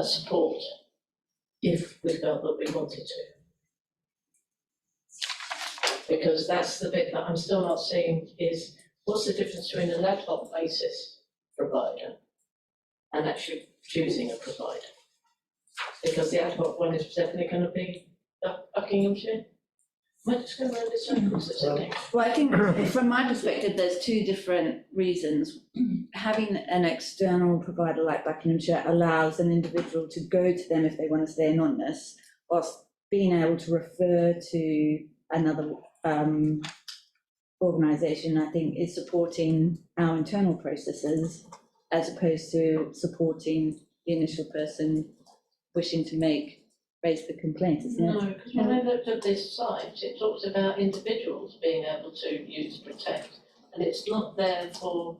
support if we felt that we wanted to. Because that's the bit that I'm still not seeing is what's the difference between an ad hoc basis provider and actually choosing a provider? Because the ad hoc one is definitely going to be Buckinghamshire. Am I just going around in circles, isn't it? Well, I think from my perspective, there's two different reasons. Having an external provider like Buckinghamshire allows an individual to go to them if they want to stay anonymous, whilst being able to refer to another organisation, I think, is supporting our internal processes as opposed to supporting the initial person wishing to raise the complaint, isn't it? No, because when I looked at this site, it talks about individuals being able to use Protect, and it's not there for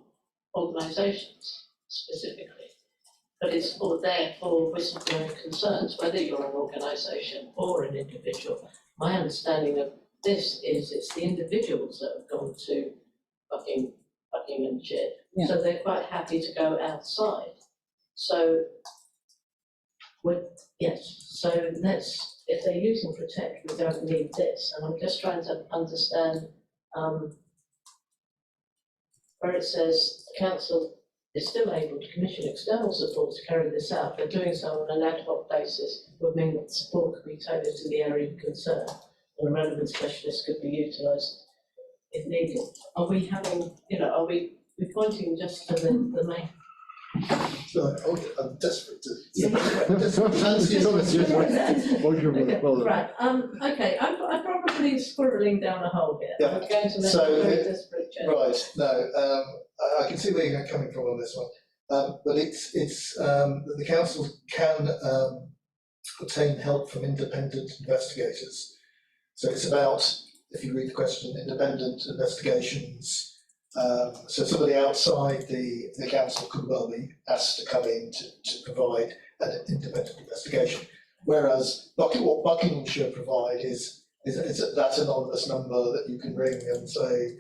organisations specifically, but it's there for whistleblowing concerns, whether you're an organisation or an individual. My understanding of this is it's the individuals that have gone to Buckinghamshire, Yeah. so they're quite happy to go outside. So, so let's, if they're using Protect, we don't need this. And I'm just trying to understand where it says the council is still able to commission external support to carry this out, but doing so on an ad hoc basis would mean that support could be tailored to the area of concern, and a relevant specialist could be utilised if needed. Are we having, are we pointing just to the main? So, I'm desperate to. Right, okay, I'm probably squirreling down a hole here. Yeah. I'm going to make So a very desperate change. Right, no, I can see where you're coming from on this one, but it's the council can obtain help from independent investigators. So it's about, if you read the question, independent investigations. So somebody outside the council could well be asked to come in to provide an independent investigation. Whereas what Buckinghamshire provide is that anonymous number that you can ring and say,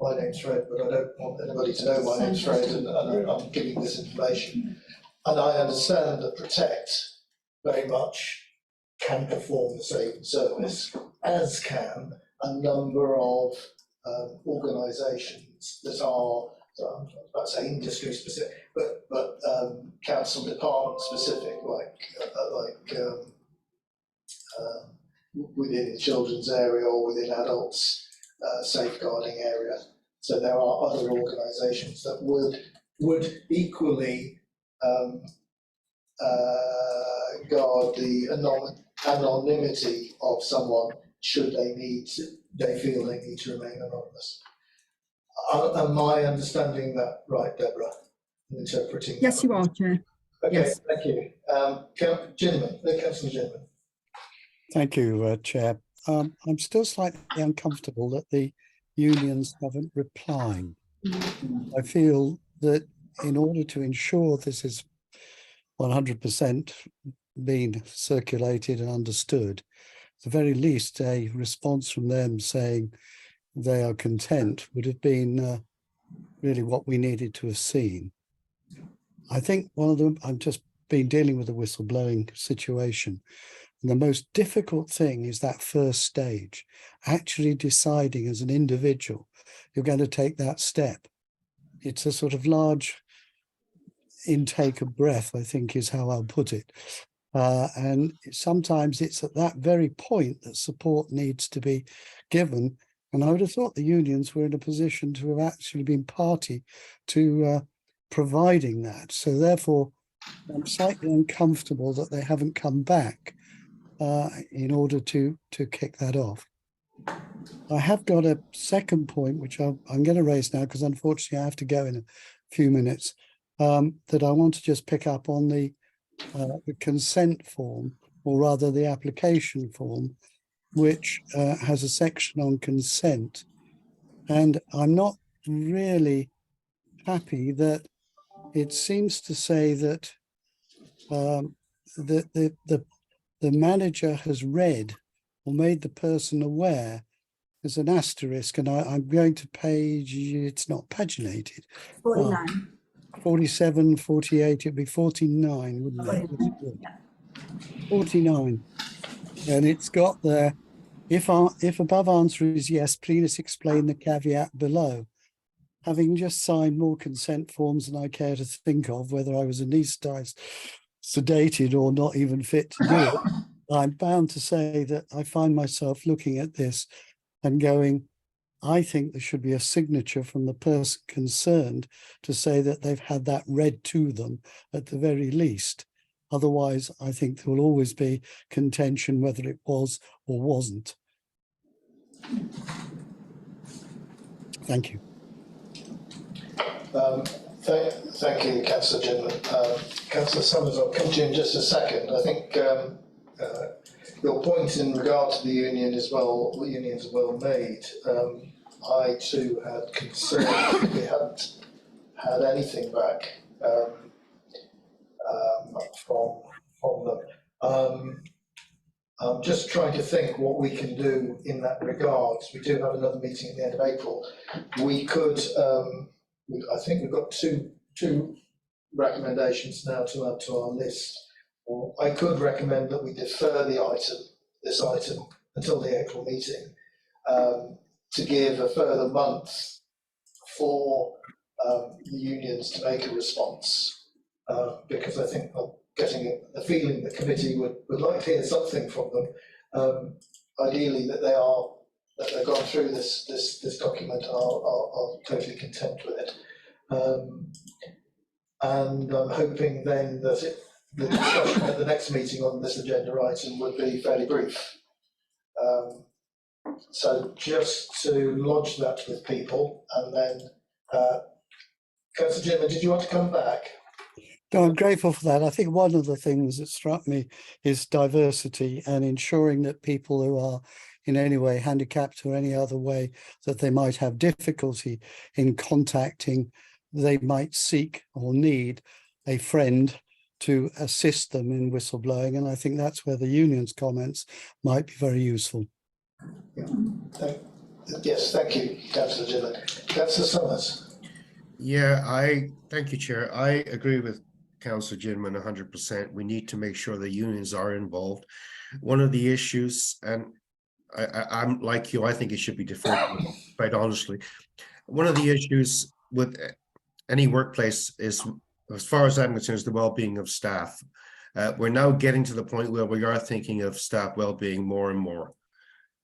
my name's Fred, but I don't want anybody to know my name's Fred, and I'm giving this information. And I understand that Protect very much can perform the same service, as can a number of organisations that are, so I'm not about to say industry specific, but council department specific, within the children's area or within adults safeguarding area. So there are other organisations that would equally guard the anonymity of someone should they feel they need to remain anonymous. Am I understanding that right, Deborah? I'm interpreting. Yes, you are, Chair. Okay, Yes. thank you. Councillor Gentleman. Thank you, Chair. I'm still slightly uncomfortable that the unions haven't replied. I feel that in order to ensure this is 100% being circulated and understood, at the very least a response from them saying they are content would have been really what we needed to have seen. I think one of them, I've just been dealing with the whistleblowing situation. And the most difficult thing is that first stage, actually deciding as an individual, you're going to take that step. It's a sort of large intake of breath, I think is how I'll put it. And sometimes it's at that very point that support needs to be given. And I would have thought the unions were in a position to have actually been party to providing that. So therefore, I'm slightly uncomfortable that they haven't come back in order to kick that off. I have got a second point, which I'm going to raise now, because unfortunately I have to go in a few minutes, that I want to just pick up on the consent form, or rather the application form, which has a section on consent. And I'm not really happy that it seems to say that the manager has read or made the person aware. There's an asterisk, and I'm going to page, it's not paginated. 49. 47, 48, it'd be 49, wouldn't it? 49. And it's got there, if above answer is yes, please explain the caveat below. Having just signed more consent forms than I care to think of, whether I was anaesthetized, sedated, or not even fit to do it, I'm bound to say that I find myself looking at this and going, I think there should be a signature from the person concerned to say that they've had that read to them at the very least. Otherwise, I think there will always be contention whether it was or wasn't. Thank you. Thank you, Councillor Ginman. Councillor Summers, I'll come to you in just a second. I think your point in regard to the union is well, unions are well made. I too had concerns that we hadn't had anything back from them. I'm just trying to think what we can do in that regard. We do have another meeting at the end of April. We could, I think we've got two recommendations now to add to our list. Or I could recommend that we defer this item until the April meeting, to give a further month for the unions to make a response, because I think I'm getting the feeling the committee would like to hear something from them. Ideally, that they've gone through this document and are totally content with it. And I'm hoping then that the discussion at the next meeting on this agenda item would be fairly brief. So just to lodge that with people, and then Councillor Ginman, did you want to come back? No, I'm grateful for that. I think one of the things that struck me is diversity and ensuring that people who are in any way handicapped or any other way that they might have difficulty in contacting, they might seek or need a friend to assist them in whistleblowing. And I think that's where the union's comments might be very useful. Yeah. Yes, thank you, Councillor Ginman. Councillor Summers. Yeah, thank you, Chair. I agree with Councillor Ginman 100%. We need to make sure the unions are involved. One of the issues, and I'm like you, I think it should be deferred, quite honestly. One of the issues with any workplace is, as far as I'm concerned, is the well-being of staff. We're now getting to the point where we are thinking of staff well-being more and more.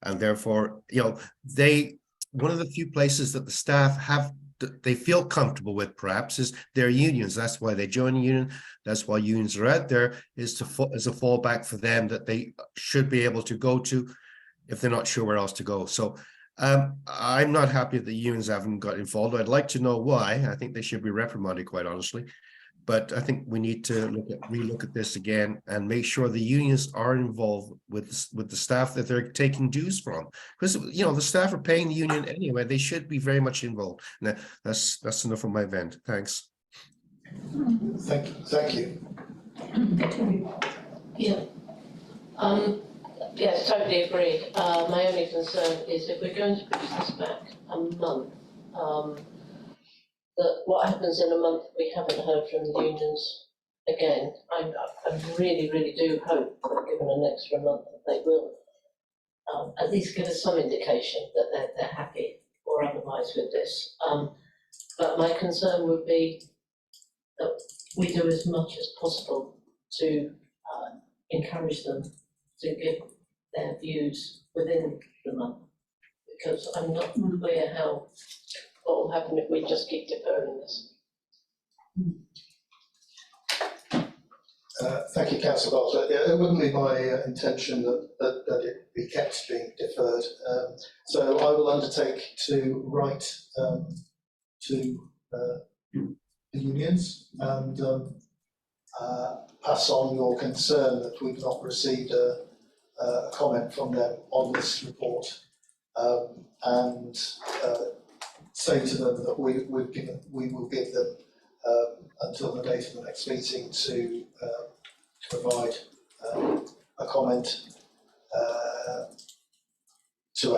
And therefore, one of the few places that the staff they feel comfortable with, perhaps, is their unions. That's why they join a union. That's why unions are out there, as a fallback for them that they should be able to go to if they're not sure where else to go. So I'm not happy that the unions haven't got involved. I'd like to know why. I think they should be reprimanded, quite honestly. But I think we need to relook at this again and make sure the unions are involved with the staff that they're taking dues from, because the staff are paying the union anyway. They should be very much involved. Now, that's enough from my vent. Thanks. Thank you. Yeah. Yes, totally agree. My only concern is if we're going to push this back a month, that what happens in a month we haven't heard from the unions again. I really, really do hope that given an extra month that they will at least give us some indication that they're happy or otherwise with this. But my concern would be that we do as much as possible to encourage them to give their views within the month, because I'm not clear what will happen if we just keep deferring this. Thank you, Councillor Bartlett. It wouldn't be my intention that it be kept being deferred. So I will undertake to write to the unions and pass on your concern that we've not received a a comment from them on this report, and say to them that we will give them until the date of the next meeting to provide a comment to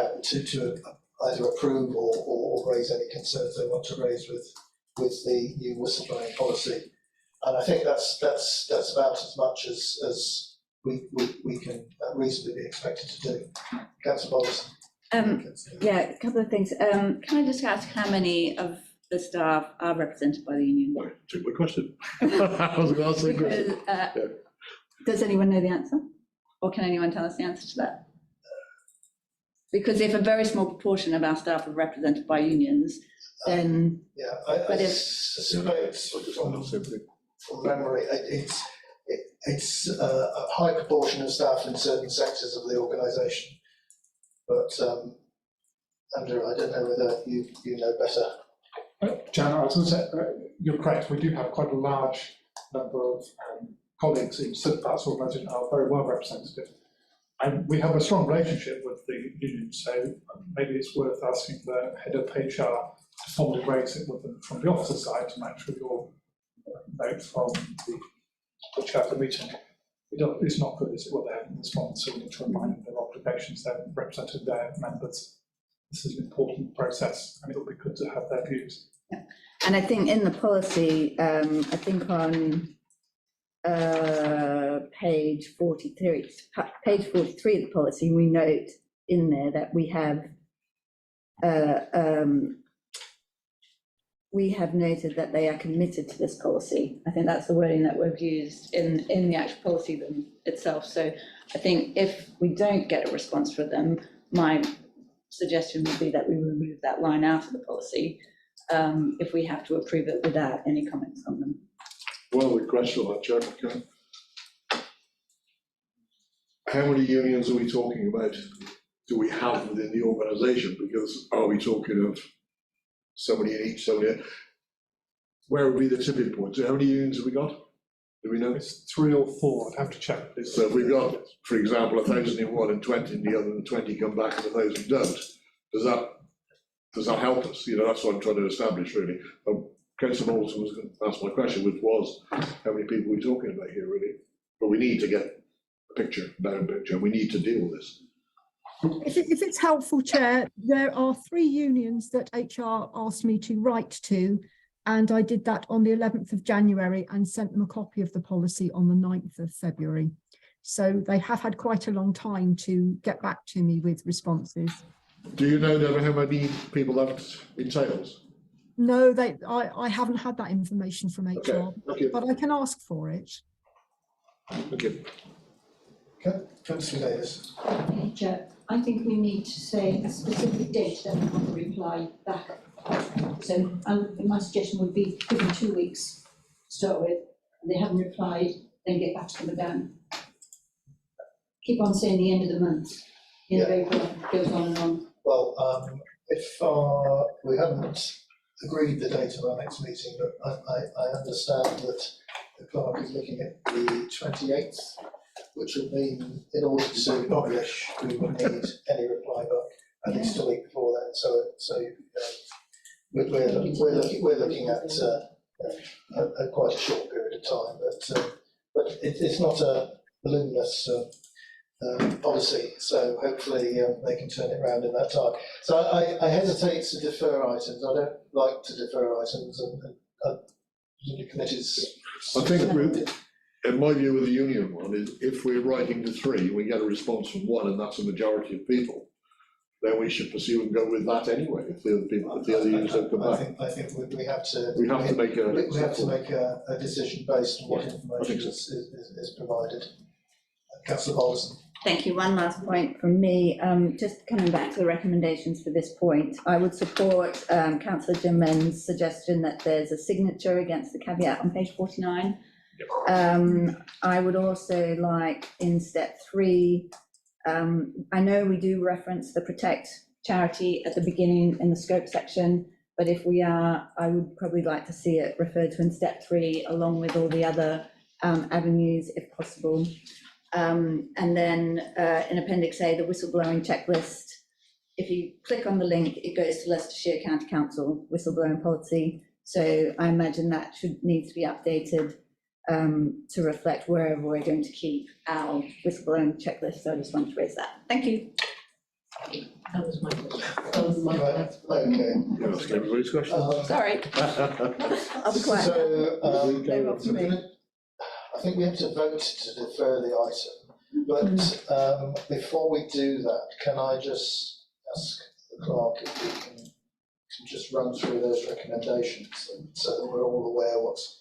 either approve or raise any concerns they want to raise with the new whistleblowing policy. And I think that's about as much as we can reasonably be expected to do. Councillor Bollison. Yeah, a couple of things. Can I just ask how many of the staff are represented by the union? Well, took my question. I was going to ask the question. Because, does anyone know the answer? Or can anyone tell us the answer to that? Because if a very small proportion of our staff are represented by unions, then... Yeah, I suspect from memory, it's a high proportion of staff in certain sectors of the organisation. But Andrew, I don't know whether you know better. Jan, I was going to say, you're correct, we do have quite a large number of colleagues in that organisation are very well represented. And we have a strong relationship with the union, so maybe it's worth asking the head of HR to formally raise it with them from the officer side to match with your note from the chair of the meeting. It's not good, is it, what they haven't responded, so we need to remind them of their obligations, they've represented their members. This is an important process and it'll be good to have their views. Yeah. And I think in the policy, I think on page 43 of the policy, we note in there that we have noted that they are committed to this policy. I think that's the wording that we've used in the actual policy itself. So I think if we don't get a response from them, my suggestion would be that we remove that line out of the policy if we have to approve it without any comments from them. One other question on that, Chair. Okay. How many unions are we talking about? Do we have within the organisation? Because are we talking of so many in each, so many? Where would be the tipping point? So how many unions have we got? Do we know? It's 3 or 4, I'd have to check this. So if we've got, for example, 1,000 in one and 20 in the other, and 20 come back and 1,000 don't, does that help us? You know, that's what I'm trying to establish, really. Councillor Moulton was going to ask my question, which was, how many people are we talking about here, really? But we need to get a picture, down picture. We need to deal with this. If it's helpful, Chair, there are 3 unions that HR asked me to write to, and I did that on the 11th of January and sent them a copy of the policy on the 9th of February. So they have had quite a long time to get back to me with responses. Do you know, Deborah, how many people that entails? No, I haven't had that information from HR, Okay. but I can ask for it. Okay. Okay, Councillor Davis. Okay, Chair, I think we need to say a specific date that we want to reply back. So my suggestion would be give them 2 weeks to start with. If they haven't replied, then get back to them again. Keep on saying the end of the month. In April, it goes on and on. Well, if we haven't agreed the date of our next meeting, but I understand that the clerk is looking at the 28th, which would mean in order to publish, we would need any reply back at least a week before then. So we're looking at quite a short period of time, but it's not a voluminous policy, so hopefully they can turn it around in that time. So I hesitate to defer items. I don't like to defer items, and the committees. I think, in my view, with the union one is if we're writing to 3, we get a response from 1, and that's a majority of people, then we should pursue and go with that anyway. If the other people, if the other unions don't come back, I think we have to. We have to make a decision based on what information is provided. Councillor Bollison. Thank you. One last point from me. Just coming back to the recommendations for this point, I would support Councillor Jim Men's suggestion that there's a signature against the caveat on page 49. I would also like in step 3, I know we do reference the protect charity at the beginning in the scope section, but if we are, I would probably like to see it referred to in step 3 along with all the other avenues if possible. And then in Appendix A, the whistleblowing checklist. If you click on the link, it goes to Leicestershire County Council whistleblowing policy. So I imagine that needs to be updated to reflect wherever we're going to keep our whistleblowing checklist. So I just wanted to raise that. Thank you. That was my question. That was my question. Okay. You're asking everybody's question. Sorry, I'll be quiet. So, Move on from me. I think we have to vote to defer the item, but before we do that, can I just ask the clerk if we can just run through those recommendations so that we're all aware what's.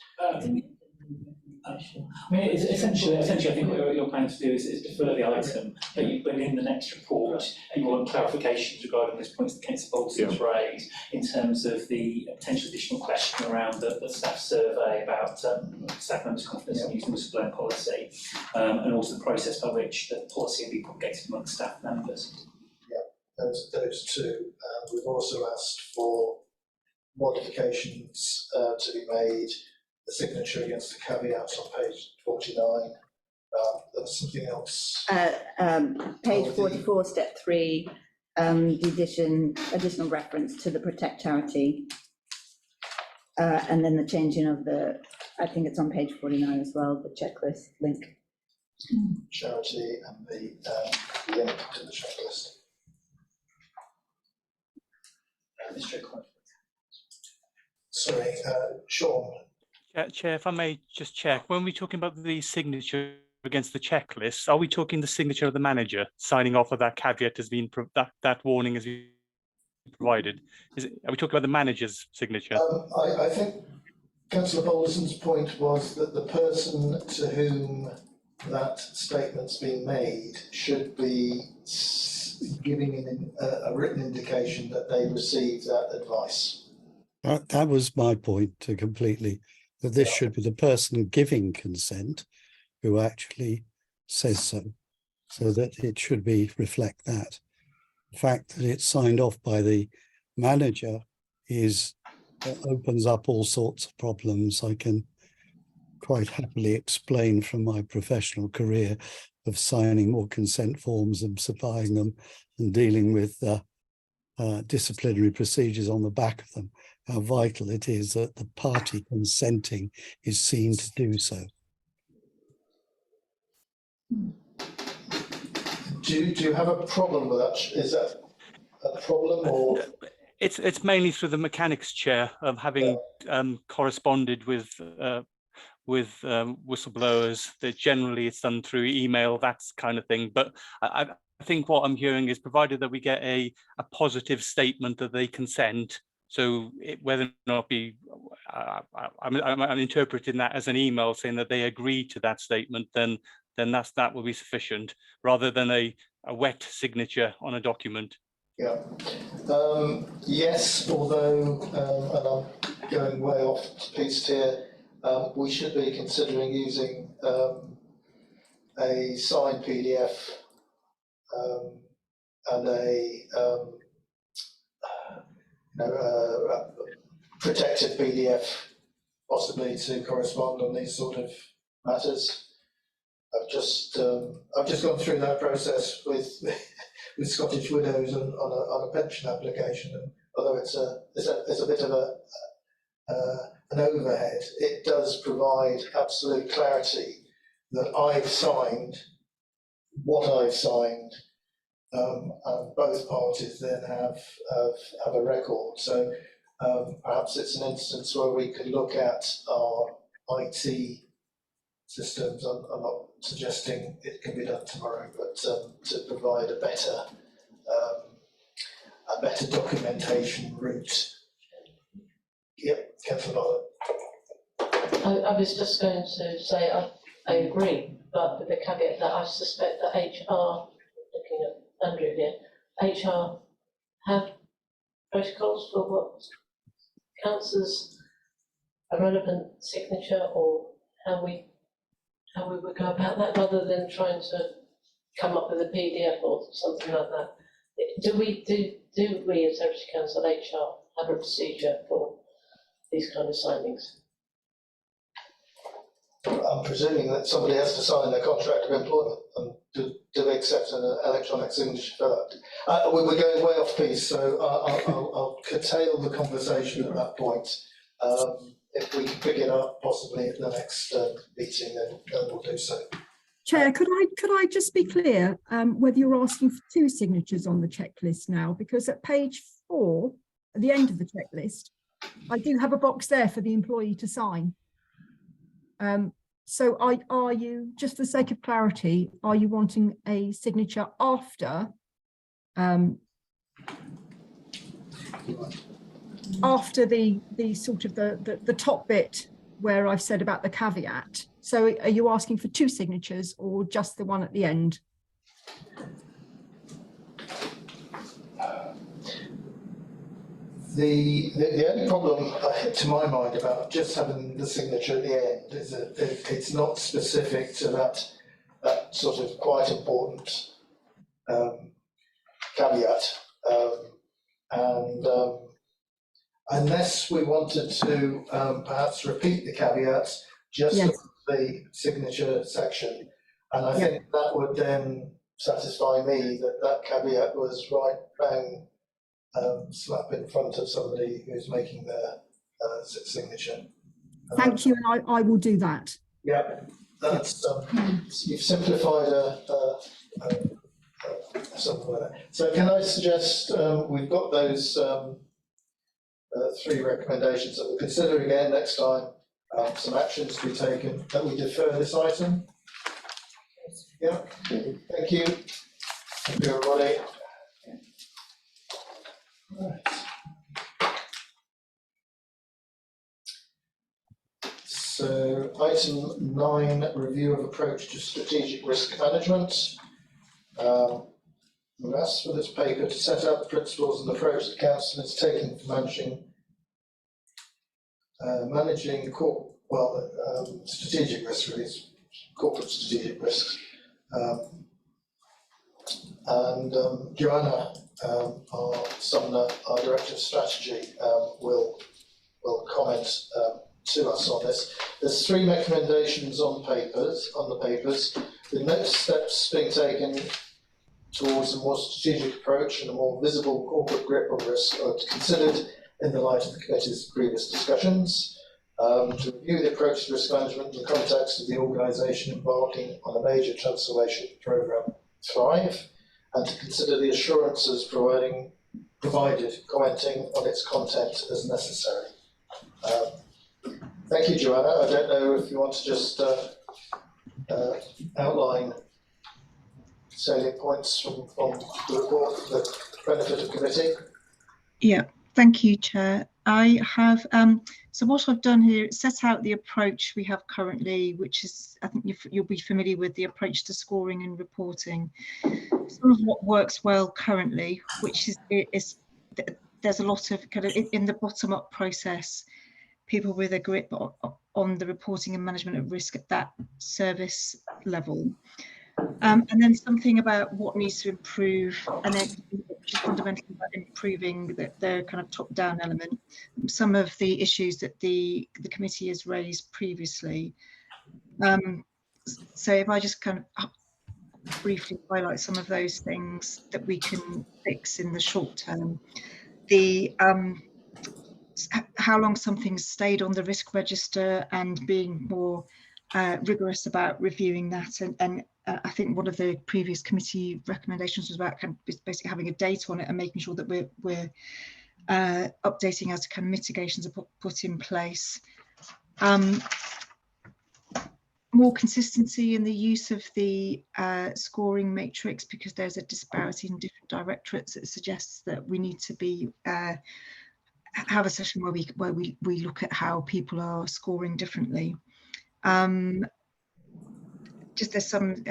I mean, essentially, I think what you're planning to do is defer the item, but in the next report, you want clarifications regarding those points that Councillor Bolton's raised in terms of the potential additional question around the staff survey about staff members' confidence in using whistleblowing policy, and also the process by which the policy will be propagated among staff members. Yeah, those two. We've also asked for modifications to be made. The signature against the caveats on page 49. There was something else. Page 44, step 3, the additional reference to the Protect charity. And then the changing of I think it's on page 49 as well, the checklist link. Charity and the link to the checklist. Sorry, Sean. Chair, if I may just check, when we're talking about the signature against the checklist, are we talking the signature of the manager signing off of that caveat has been, that warning has been provided? Are we talking about the manager's signature? I think Councillor Bolton's point was that the person to whom that statement's been made should be giving a written indication that they received that advice. That was my point completely. That this should be the person giving consent who actually says so that it should reflect that. The fact that it's signed off by the manager opens up all sorts of problems. I can quite happily explain from my professional career of signing more consent forms and supplying them and dealing with disciplinary procedures on the back of them, how vital it is that the party consenting is seen to do so. Do you have a problem with that? Is that a problem or? It's mainly through the mechanics, Chair, of having corresponded with whistleblowers. That generally it's done through email, that kind of thing. But I think what I'm hearing is, provided that we get a positive statement that they consent, so whether or not I'm interpreting that as an email saying that they agree to that statement, then that will be sufficient, rather than a wet signature on a document. Yeah. Yes, although, and I'm going way off piece here, we should be considering using a signed PDF and a protected PDF, possibly to correspond on these sort of matters. I've just gone through that process with Scottish Widows on a pension application, and although it's a bit of an overhead, it does provide absolute clarity that I've signed what I've signed, and both parties then have a record. So perhaps it's an instance where we could look at our IT systems. I'm not suggesting it can be done tomorrow, but to provide a better documentation route. Yep, Councillor Bartlett. I was just going to say I agree, but with the caveat that I suspect that HR, looking at Andrew here, HR have protocols for what counts as a relevant signature, or how we would go about that, rather than trying to come up with a PDF or something like that. Do we as Heritage Council HR have a procedure for these kind of signings? I'm presuming that somebody has to sign their contract of employment, and do they accept an electronic signature for that? We're going way off piece, so I'll curtail the conversation at that point. If we can pick it up possibly at the next meeting, then we'll do so. Chair, could I just be clear whether you're asking for 2 signatures on the checklist now? Because at page 4, at the end of the checklist, I do have a box there for the employee to sign. So are you, just for the sake of clarity, are you wanting a signature after after the sort of the top bit where I've said about the caveat? So are you asking for 2 signatures or just the one at the end? The only problem, to my mind, about just having the signature at the end is that it's not specific to that sort of quite important caveat. Unless we wanted to perhaps repeat the caveat just Yes. for the signature section, and I think that would then satisfy me that that caveat was right bang slap in front of somebody who's making their signature. Thank you, and I will do that. Yeah, that's you've simplified something like that. So can I suggest we've got those 3 recommendations that we'll consider again next time. Some actions to be taken, that we defer this item. Yeah, thank you. Thank you, everybody. Right. So item 9, review of approach to strategic risk management. We've asked for this paper to set out the principles and approach the council is taking for managing strategic risks, really, corporate strategic risks. Joanna Sumner, our Director of Strategy, will comment to us on this. There's 3 recommendations on the papers. The next steps being taken towards a more strategic approach and a more visible corporate grip on risk are considered in the light of the committee's previous discussions. To review the approach to risk management in the context of the organisation embarking on a major transformation programme, Thrive, and to consider the assurances provided, commenting on its content as necessary. Thank you, Joanna. I don't know if you want to just outline salient points from the report for the benefit of committee. Yeah, thank you, Chair. I have, so what I've done here is set out the approach we have currently, which is, I think you'll be familiar with the approach to scoring and reporting. Some of what works well currently, which is there's a lot of kind of in the bottom-up process, people with a grip on the reporting and management of risk at that service level. And then something about what needs to improve, and then which is fundamentally about improving the kind of top-down element. Some of the issues that the committee has raised previously. So if I just kind of briefly highlight some of those things that we can fix in the short term. The how long something's stayed on the risk register and being more rigorous about reviewing that, and I think one of the previous committee recommendations was about kind of basically having a date on it and making sure that we're updating as kind of mitigations are put in place. More consistency in the use of the scoring matrix, because there's a disparity in different directorates that suggests that we need to be have a session where we look at how people are scoring differently. Just there's some,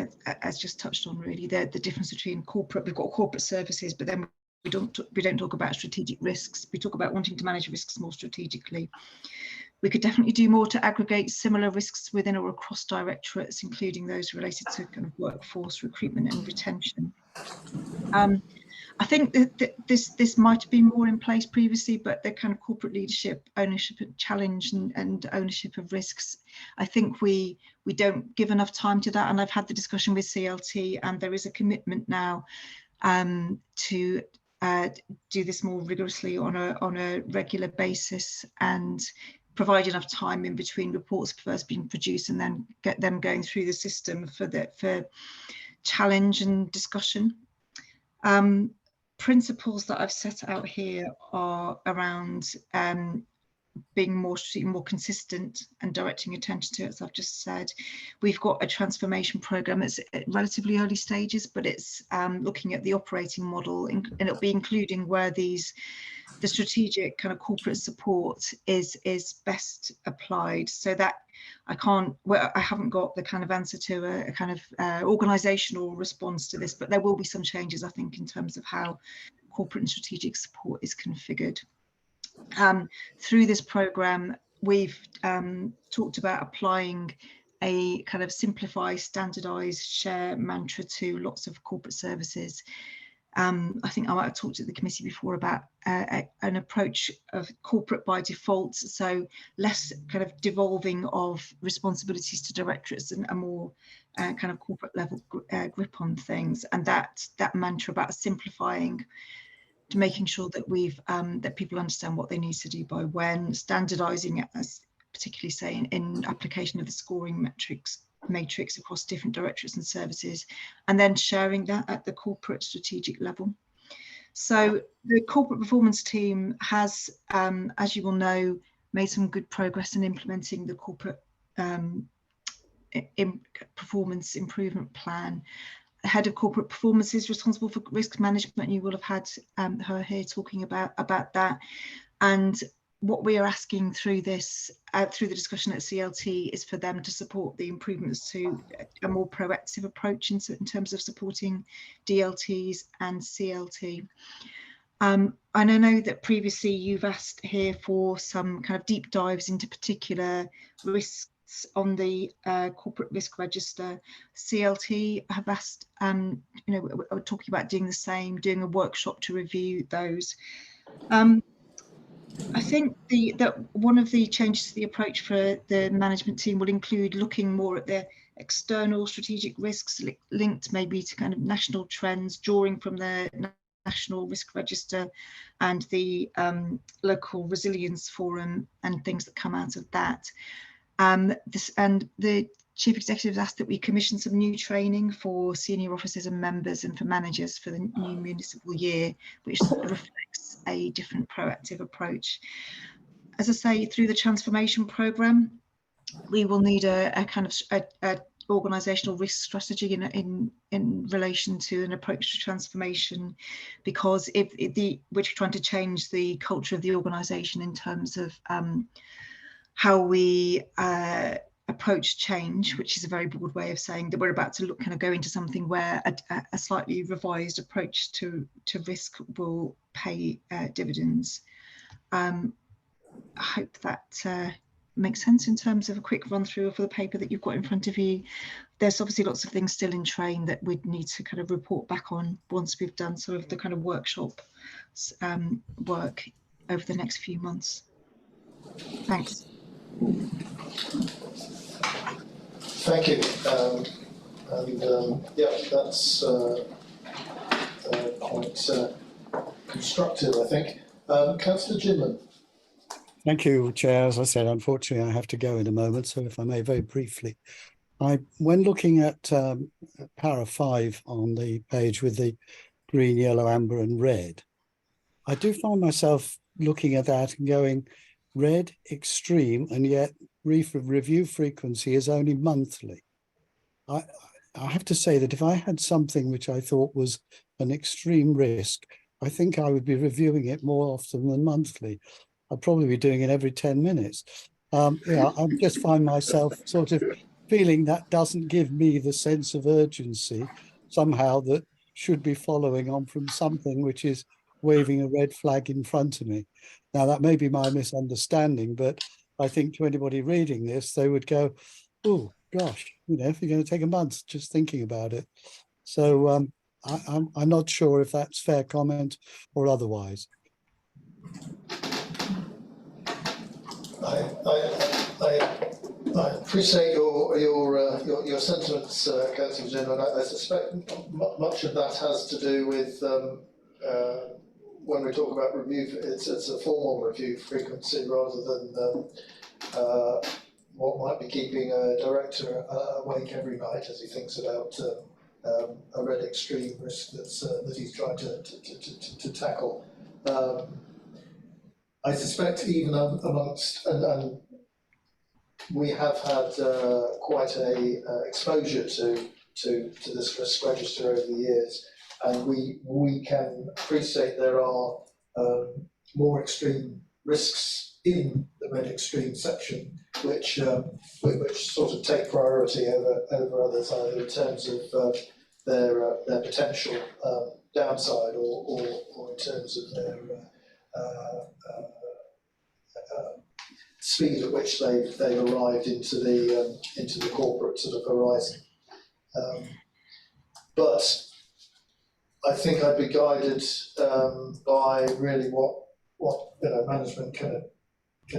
as just touched on, really, the difference between corporate. We've got corporate services, but then we don't talk about strategic risks. We talk about wanting to manage risks more strategically. We could definitely do more to aggregate similar risks within or across directorates, including those related to kind of workforce recruitment and retention. I think that this might have been more in place previously, but the kind of corporate leadership, ownership and challenge and ownership of risks, I think we don't give enough time to that. And I've had the discussion with CLT, and there is a commitment now to do this more rigorously on a regular basis and provide enough time in between reports first being produced and then get them going through the system for challenge and discussion. Principles that I've set out here are around being more consistent and directing attention to it, as I've just said. We've got a transformation program. It's at relatively early stages, but it's looking at the operating model, and it'll be including where the strategic kind of corporate support is best applied, so that I haven't got the kind of answer to a kind of organisational response to this, but there will be some changes, I think, in terms of how corporate and strategic support is configured. Through this programme, we've talked about applying a kind of simplify, standardise, share mantra to lots of corporate services. I think I might have talked to the committee before about an approach of corporate by default, so less kind of devolving of responsibilities to directorates and a more kind of corporate level grip on things, and that mantra about simplifying, to making sure that that people understand what they need to do by when, standardising it, as particularly saying in application of the scoring matrix across different directorates and services, and then sharing that at the corporate strategic level. So the corporate performance team has, as you will know, made some good progress in implementing the corporate performance improvement plan. The head of corporate performance is responsible for risk management. You will have had her here talking about that. And what we are asking through this, through the discussion at CLT, is for them to support the improvements to a more proactive approach in terms of supporting DLTs and CLT. And I know that previously you've asked here for some kind of deep dives into particular risks on the corporate risk register. CLT have asked, we're talking about doing the same, doing a workshop to review those. I think that one of the changes to the approach for the management team will include looking more at the external strategic risks linked maybe to kind of national trends, drawing from the National Risk Register and the local resilience forum and things that come out of that. And the Chief Executive asked that we commission some new training for senior officers and members and for managers for the new municipal year, which reflects a different proactive approach. As I say, through the transformation programme, we will need a kind of a organisational risk strategy in relation to an approach to transformation, because we're trying to change the culture of the organisation in terms of how we approach change, which is a very broad way of saying that we're about to go into something where a slightly revised approach to risk will pay dividends. I hope that makes sense in terms of a quick run through of the paper that you've got in front of you. There's obviously lots of things still in train that we'd need to kind of report back on once we've done sort of the kind of workshop work over the next few months. Thanks. Thank you. Yeah, that's quite constructive, I think. Councillor Ginman. Thank you, Chair. As I said, unfortunately, I have to go in a moment, so if I may very briefly. When looking at para 5 on the page with the green, yellow, amber and red, I do find myself looking at that and going, red, extreme, and yet review frequency is only monthly. I have to say that if I had something which I thought was an extreme risk, I think I would be reviewing it more often than monthly. I'd probably be doing it every 10 minutes. I just find myself sort of feeling that doesn't give me the sense of urgency somehow that should be following on from something which is waving a red flag in front of me. Now, that may be my misunderstanding, but I think to anybody reading this, they would go, oh, gosh, if you're going to take a month just thinking about it. So I'm not sure if that's fair comment or otherwise. I appreciate your sentiments, Councillor Jim, and I suspect much of that has to do with when we talk about review. It's a formal review frequency rather than what might be keeping a director awake every night as he thinks about a red extreme risk that he's trying to tackle. I suspect even amongst, and we have had quite a exposure to this risk register over the years, and we can appreciate there are more extreme risks in the red extreme section, which sort of take priority over others, either in terms of their potential downside or in terms of their speed at which they've arrived into the corporate sort of horizon. But I think I'd be guided by really what management can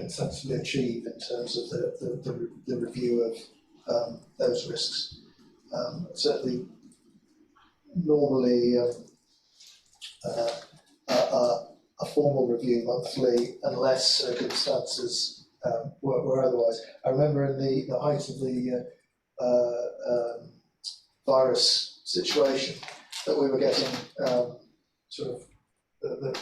sensibly achieve in terms of the review of those risks. Certainly, normally a formal review monthly, unless circumstances were otherwise. I remember in the height of the virus situation that we were getting sort of that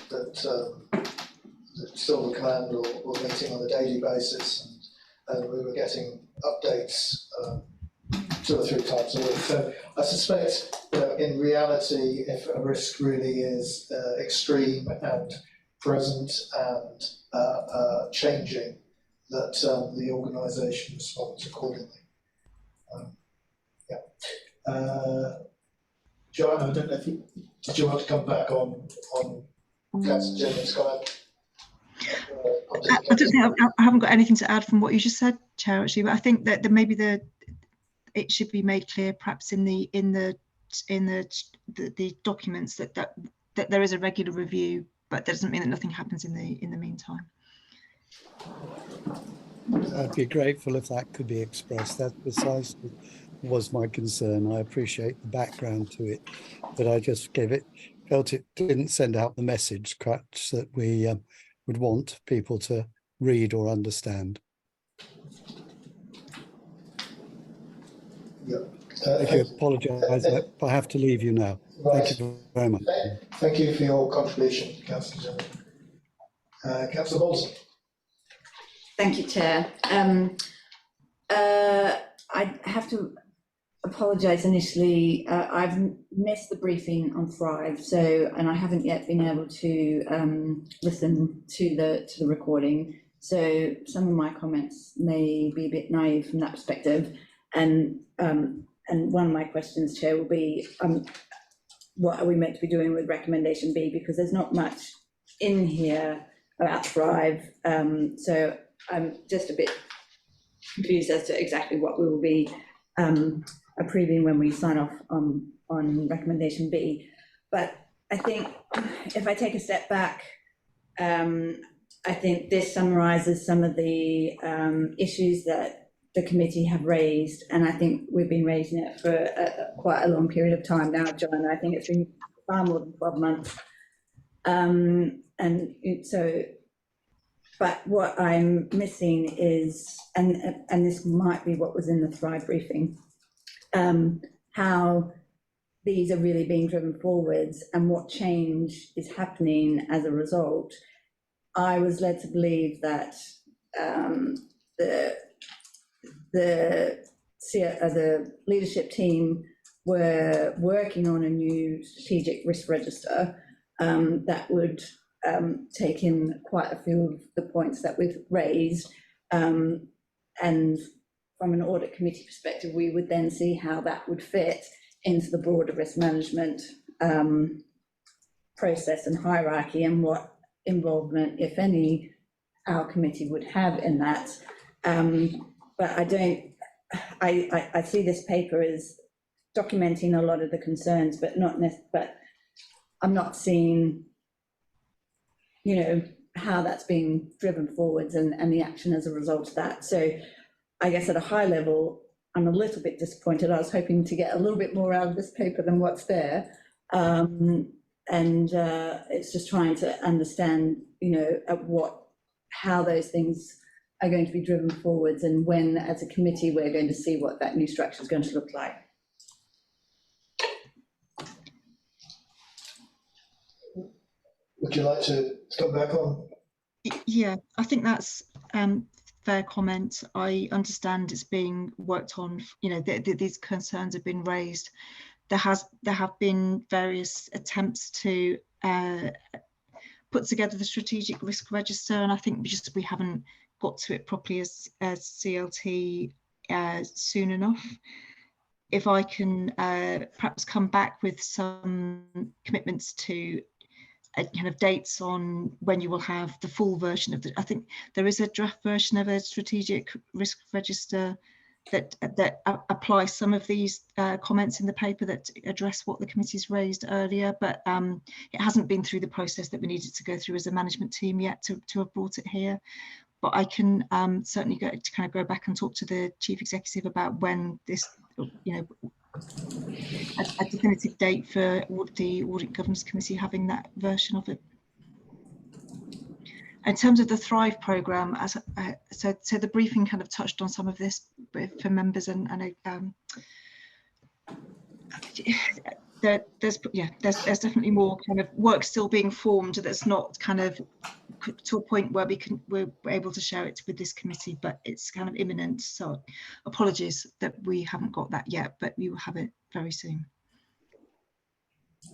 Silver Command were meeting on a daily basis, and we were getting updates 2 or 3 times a week. So I suspect in reality, if a risk really is extreme and present and changing, that the organisation responds accordingly. Joanne, I don't know if did you want to come back on Councillor Jennings' comment? I don't think I haven't got anything to add from what you just said, Chair, actually, but I think that maybe it should be made clear, perhaps in the documents, that there is a regular review, but that doesn't mean that nothing happens in the meantime. I'd be grateful if that could be expressed. That precisely was my concern. I appreciate the background to it, but I just felt it didn't send out the message perhaps that we would want people to read or understand. Yeah. I do apologise, but I have to leave you now. Right. Thank you very much. Thank you for your contribution, Councillor Jennings. Councillor Bolton. Thank you, Chair. I have to apologise initially. I've missed the briefing on Thrive, and I haven't yet been able to listen to the recording. So some of my comments may be a bit naive from that perspective. And one of my questions, Chair, will be what are we meant to be doing with recommendation B? Because there's not much in here about Thrive. So I'm just a bit confused as to exactly what we will be approving when we sign off on recommendation B. But I think if I take a step back, I think this summarises some of the issues that the committee have raised, and I think we've been raising it for quite a long period of time now, John. I think it's been far more than 12 months. But what I'm missing is, and this might be what was in the Thrive briefing, how these are really being driven forwards and what change is happening as a result. I was led to believe that the leadership team were working on a new strategic risk register that would take in quite a few of the points that we've raised, and from an audit committee perspective, we would then see how that would fit into the broader risk management process and hierarchy, and what involvement, if any, our committee would have in that. But I see this paper as documenting a lot of the concerns, but but I'm not seeing, you know, how that's being driven forwards and the action as a result of that. So I guess at a high level, I'm a little bit disappointed. I was hoping to get a little bit more out of this paper than what's there. It's just trying to understand, you know, how those things are going to be driven forwards, and when, as a committee, we're going to see what that new structure is going to look like. Would you like to come back on? Yeah, I think that's fair comment. I understand it's being worked on. You know, these concerns have been raised. There have been various attempts to put together the strategic risk register, and I think we haven't got to it properly as CLT soon enough. If I can perhaps come back with some commitments to kind of dates on when you will have the full version of I think there is a draft version of a strategic risk register that applies some of these comments in the paper that address what the committee's raised earlier, but it hasn't been through the process that we needed to go through as a management team yet to have brought it here. But I can certainly go back and talk to the chief executive about when this, you know, a definitive date for the Audit Governance Committee having that version of it. In terms of the Thrive programme, so the briefing kind of touched on some of this for members, and there's definitely more kind of work still being formed that's not kind of to a point where we're able to share it with this committee, but it's kind of imminent. So apologies that we haven't got that yet, but we will have it very soon.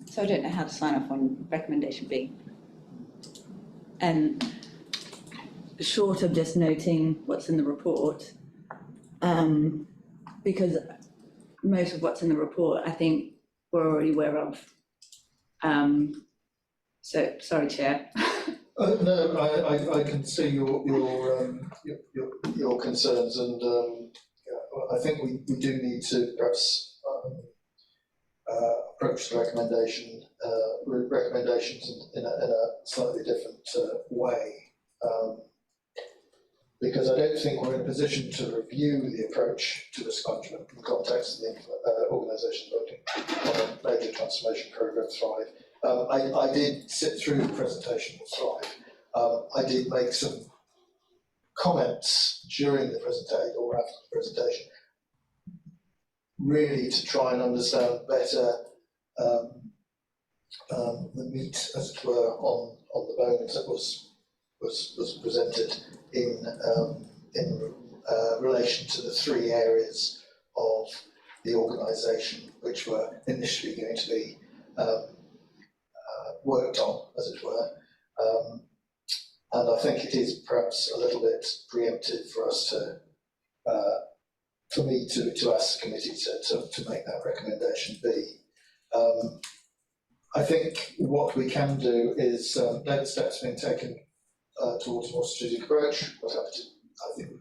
So I don't know how to sign off on recommendation B. And short of just noting what's in the report, because most of what's in the report, I think we're already aware of. So sorry, Chair. No, I can see your concerns, and I think we do need to perhaps approach the recommendations in a slightly different way, because I don't think we're in a position to review the approach to risk management in the context of the organisation voting on a major transformation programme, Thrive. I did sit through the presentation of Thrive. I did make some comments during the presentation or after the presentation, really to try and understand better the meat, as it were, on the bones that was presented in relation to the three areas of the organisation which were initially going to be worked on, as it were. And I think it is perhaps a little bit preemptive for us for me to ask the committee to make that recommendation be. I think what we can do is let steps being taken towards a more strategic approach. I think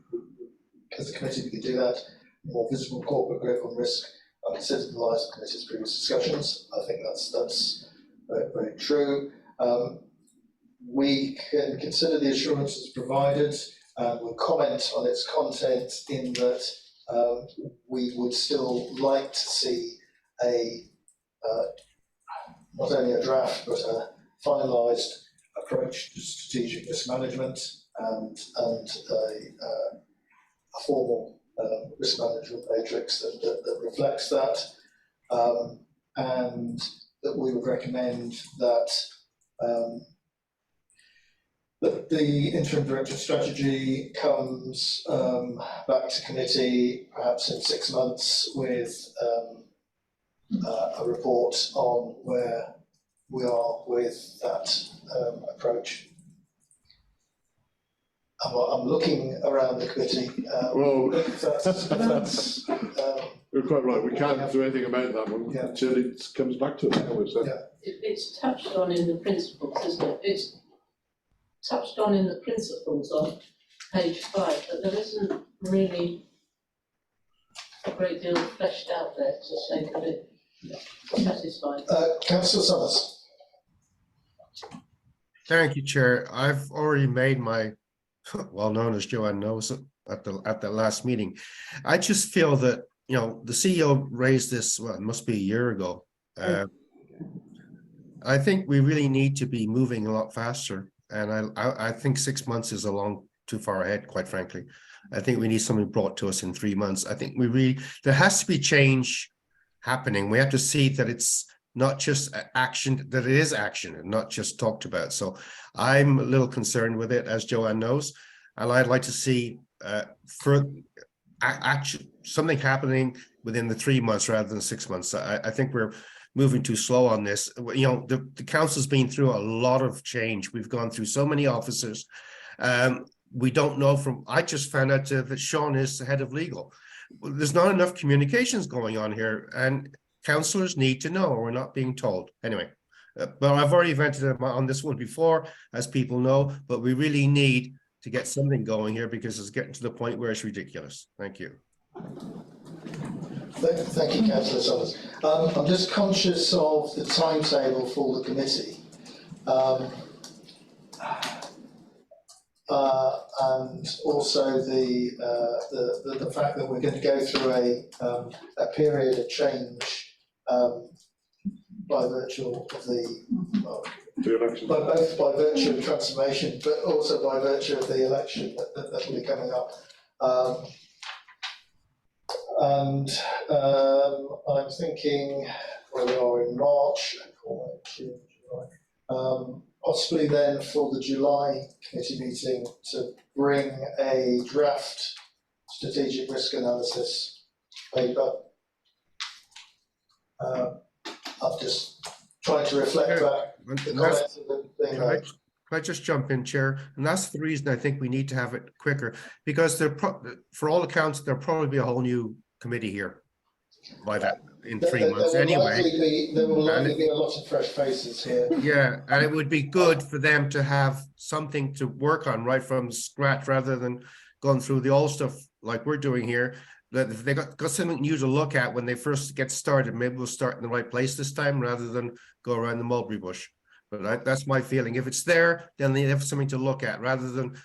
as a committee we can do that. More visible corporate grip on risk and considered in the light of the committee's previous discussions. I think that's very, very true. We can consider the assurances provided and we'll comment on its content in that we would still like to see not only a draft but a finalised approach to strategic risk management and a formal risk management matrix that reflects that, and that we would recommend that that the interim director strategy comes back to committee perhaps in 6 months with a report on where we are with that approach. I'm looking around the committee. Well, that's you're quite right. We can't do anything about that one until it comes back to us. So. Yeah. It's touched on in the principles, isn't it? It's touched on in the principles on page 5, but there isn't really a great deal fleshed out there to say that it satisfies. Councillor Summers. Thank you, Chair. I've already made my, well known as Joanne knows, at the last meeting. I just feel that, you know, the CEO raised this, well, it must be a year ago. I think we really need to be moving a lot faster. And I think 6 months is too far ahead, quite frankly. I think we need something brought to us in 3 months. I think there has to be change happening. We have to see that it's not just action, that it is action and not just talked about. So I'm a little concerned with it, as Joanne knows, and I'd like to see further action, something happening within the 3 months rather than 6 months. I think we're moving too slow on this. You know, the council's been through a lot of change. We've gone through so many officers. We don't know I just found out that Sean is the head of legal. There's not enough communications going on here, and councillors need to know, we're not being told. Anyway, but I've already vented on this one before, as people know, but we really need to get something going here because it's getting to the point where it's ridiculous. Thank you. Thank you, Councillor Summers. I'm just conscious of the timetable for the committee. And also the fact that we're going to go through a period of change by virtue of by virtue of transformation, but also by virtue of the election that will be coming up. And I'm thinking, where we are in March, June, July, possibly then for the July committee meeting to bring a draft strategic risk analysis paper. I'm just trying to reflect back the comments that have been made. Can I just jump in, Chair? And that's the reason I think we need to have it quicker, because for all accounts, there'll probably be a whole new committee here by that in 3 months anyway. There will likely be a lot of fresh faces here. Yeah, and it would be good for them to have something to work on right from scratch, rather than going through the old stuff like we're doing here. That if they got something new to look at when they first get started, maybe we'll start in the right place this time rather than go around the mulberry bush. But that's my feeling. If it's there, then they have something to look at rather than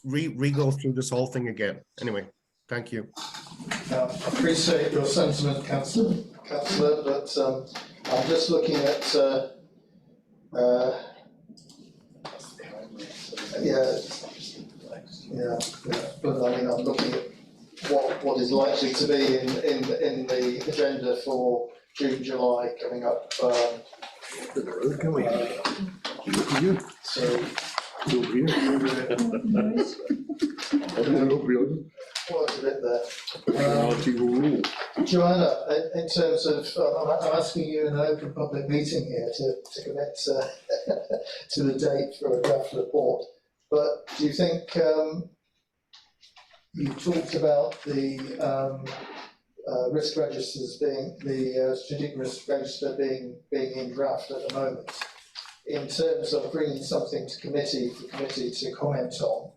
re-go through this whole thing again. Anyway, thank you. I appreciate your sentiment, Councillor, but I'm just looking at but I mean, I'm looking at what is likely to be in the agenda for June, July coming up. Can we? So quite a bit there. Joanna, in terms of, I'm asking you in an open public meeting here to commit to the date for a draft report, but do you think you talked about the risk registers being, the strategic risk register being in draft at the moment? In terms of bringing something to committee for committee to comment on,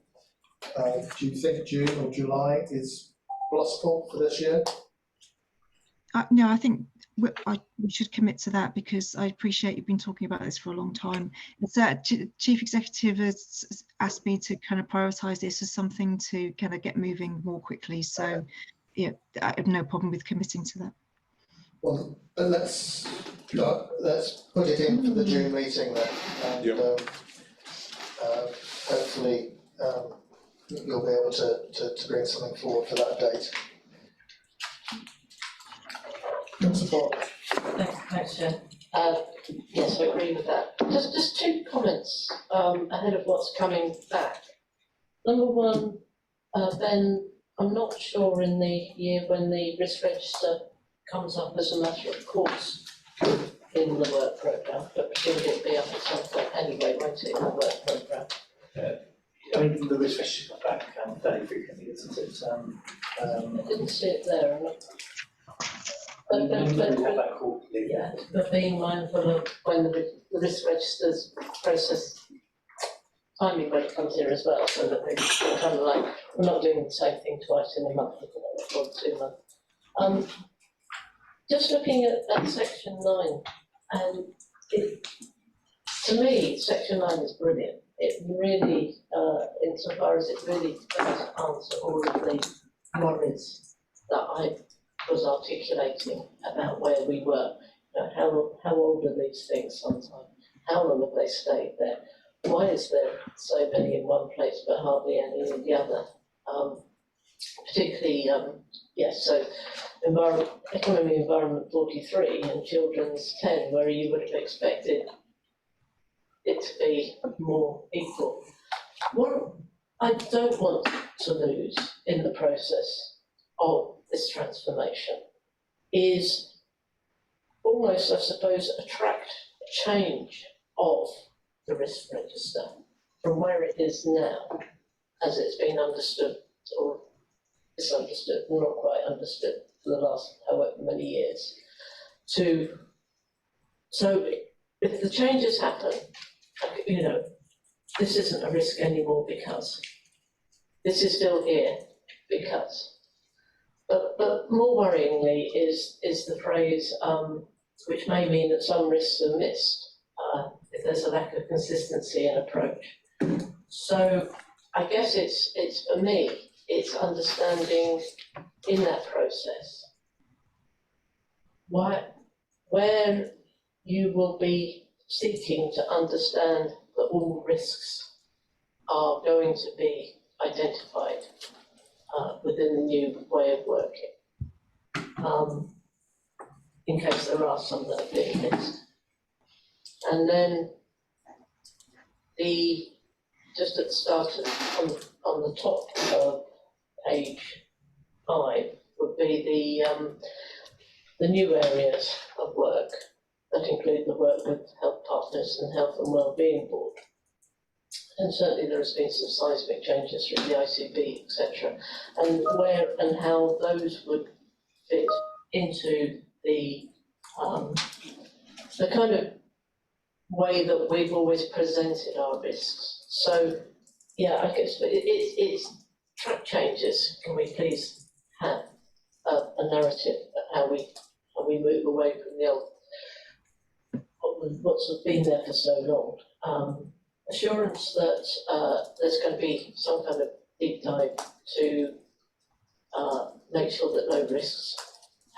do you think June or July is possible for this year? No, I think we should commit to that, because I appreciate you've been talking about this for a long time. It's Chief Executive has asked me to kind of prioritise this as something to kind of get moving more quickly. So, yeah, I have no problem with committing to that. Well, let's put it in for the June meeting then, and hopefully you'll be able to bring something forward for that date. Thanks, Chair. Yes, I agree with that. Just two comments ahead of what's coming back. Number one, Ben, I'm not sure in the year when the risk register comes up as a matter of course in the work programme, but presumably it'll be up at some point anyway, won't it, in the work programme? I mean, the risk register comes back fairly frequently, isn't it? I didn't see it there. But being mindful of when the risk registers process timing when it comes here as well, so that they kind of like, we're not doing the same thing twice in a month or 2 months. Just looking at section 9, and to me, section 9 is brilliant. It really, insofar as it really does answer all of the worries that I was articulating about where we were. You know, how old are these things sometimes? How long have they stayed there? Why is there so many in one place but hardly any in the other? Particularly, yes, so economy environment 43 and children's 10, where you would have expected it to be more equal. What I don't want to lose in the process of this transformation is almost, I suppose, a change of the risk register from where it is now, as it's been understood or misunderstood, not quite understood for the last however many years, to, so if the changes happen, you know, this isn't a risk anymore because this is still here because. But more worryingly is the phrase, which may mean that some risks are missed if there's a lack of consistency in approach. So I guess it's for me, it's understanding in that process where you will be seeking to understand that all risks are going to be identified within the new way of working, in case there are some that are being missed. And then just at the start on the top of page 5 would be the new areas of work that include the work with health partners and health and wellbeing board. And certainly there has been some seismic changes through the ICB, etc. And where and how those would fit into the kind of way that we've always presented our risks. So, yeah, I guess it's track changes. Can we please have a narrative of how we move away from the old, what's been there for so long? Assurance that there's going to be some kind of deep dive to make sure that no risks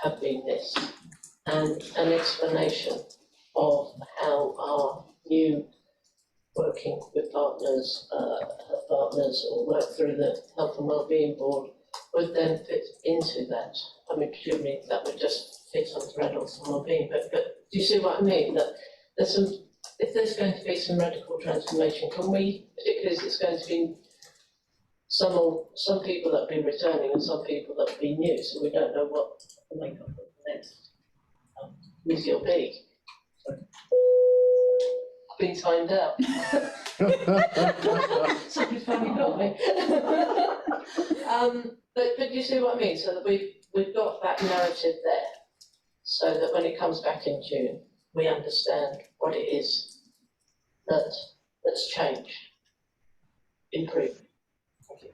have been missed, and an explanation of how our new working with partners, health partners, or work through the Health and Wellbeing Board would then fit into that. I mean, presumably that would just fit under adults and wellbeing, but do you see what I mean? That there's some, if there's going to be some radical transformation, can we, particularly as it's going to be some people that will be returning and some people that will be new, so we don't know what the makeup of the next meeting will be. I've been timed out. Somebody's finally got me. But you see what I mean? So that we've got that narrative there, so that when it comes back in June, we understand what it is that's changed, improved. Thank you.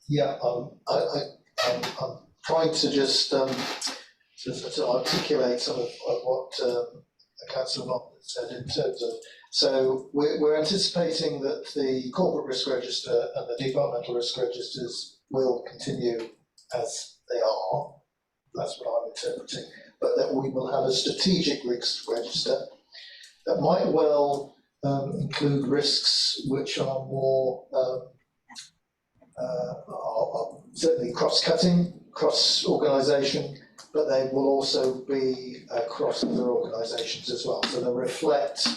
Yeah, I'm trying to just to articulate some of what Councillor Mott said in terms of, so we're anticipating that the corporate risk register and the departmental risk registers will continue as they are. That's what I'm interpreting. But that we will have a strategic risk register that might well include risks which are more are certainly cross-cutting, cross-organisation, but they will also be across other organisations as well. So they'll reflect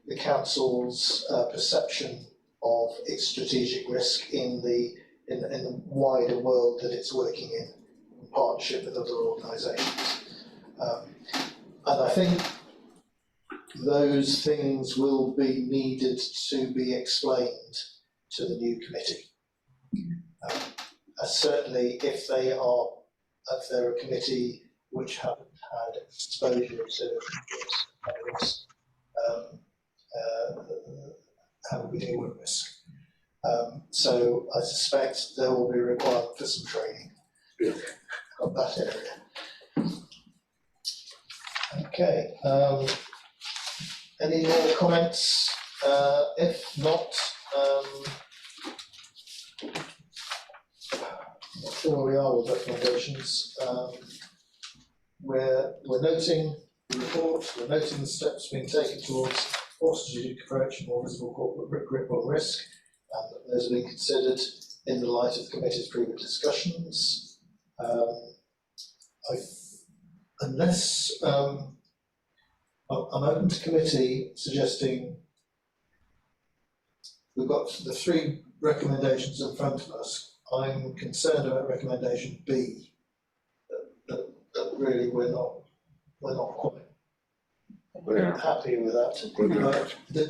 the council's perception of its strategic risk in the wider world that it's working in partnership with other organisations. And I think those things will be needed to be explained to the new committee. Certainly if they're a committee which haven't had exposure to risk, how do we deal with risk? So I suspect there will be a requirement for some training of that area. Okay, any more comments? If not, I'm not sure where we are with recommendations. We're noting the report, we're noting the steps being taken towards more strategic approach and more visible corporate grip on risk, and that those are being considered in the light of the committee's previous discussions. Unless I'm open to committee suggesting we've got the 3 recommendations in front of us. I'm concerned about recommendation B, that really we're not quite happy with that.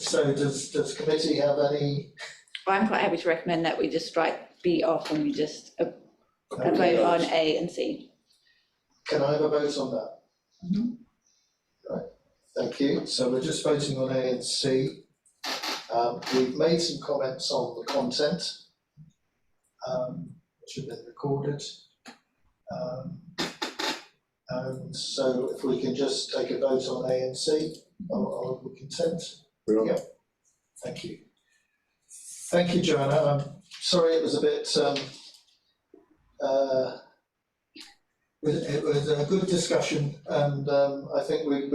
So does committee have any? Well, I'm quite happy to recommend that we just strike B off and we just vote on A and C. Can I have a vote on that? Mm-hmm. Right, thank you. So we're just voting on A and C. We've made some comments on the content, which have been recorded. And so if we can just take a vote on A and C, are we content? Yeah. Thank you. Thank you, Joanna. I'm sorry it was a bit, it was a good discussion, and I think we've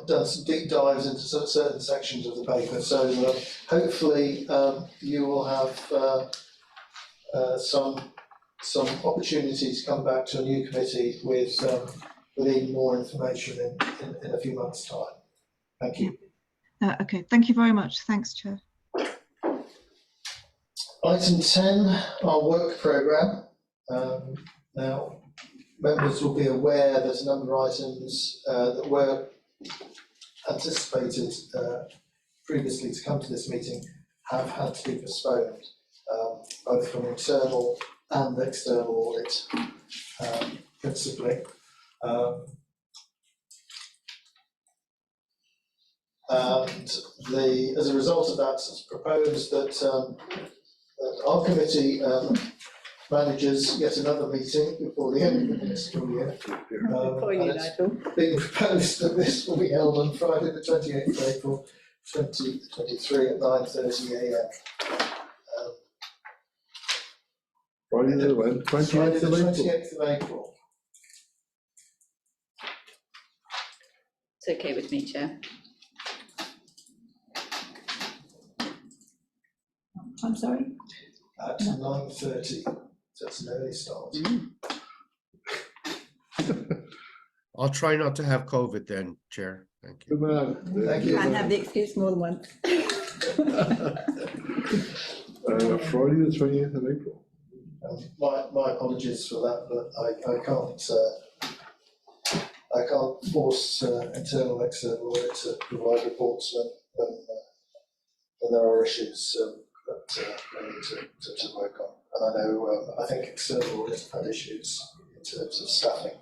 done some deep dives into certain sections of the paper. So hopefully you will have some opportunity to come back to a new committee with even more information in a few months' time. Thank you. Okay, thank you very much. Thanks, Chair. Item 10, our work programme. Now, members will be aware that a number of items that were anticipated previously to come to this meeting have had to be postponed, both from internal and external audit, principally. And as a result of that, it's proposed that our committee manages yet another meeting before the end of the fiscal year. And it's being proposed that this will be held on Friday the 28th of April 2023 at 9:30 AM. Friday the 28th of April. It's okay with me, Chair. I'm sorry? At 9:30, so it's an early start. I'll try not to have COVID then, Chair. Thank you. Good man. Thank you. Can't have the excuse more than once. Friday the 28th of April. My apologies for that, but I can't force internal external audit to provide reports when there are issues that we need to work on. And I know I think external audit have had issues in terms of staffing.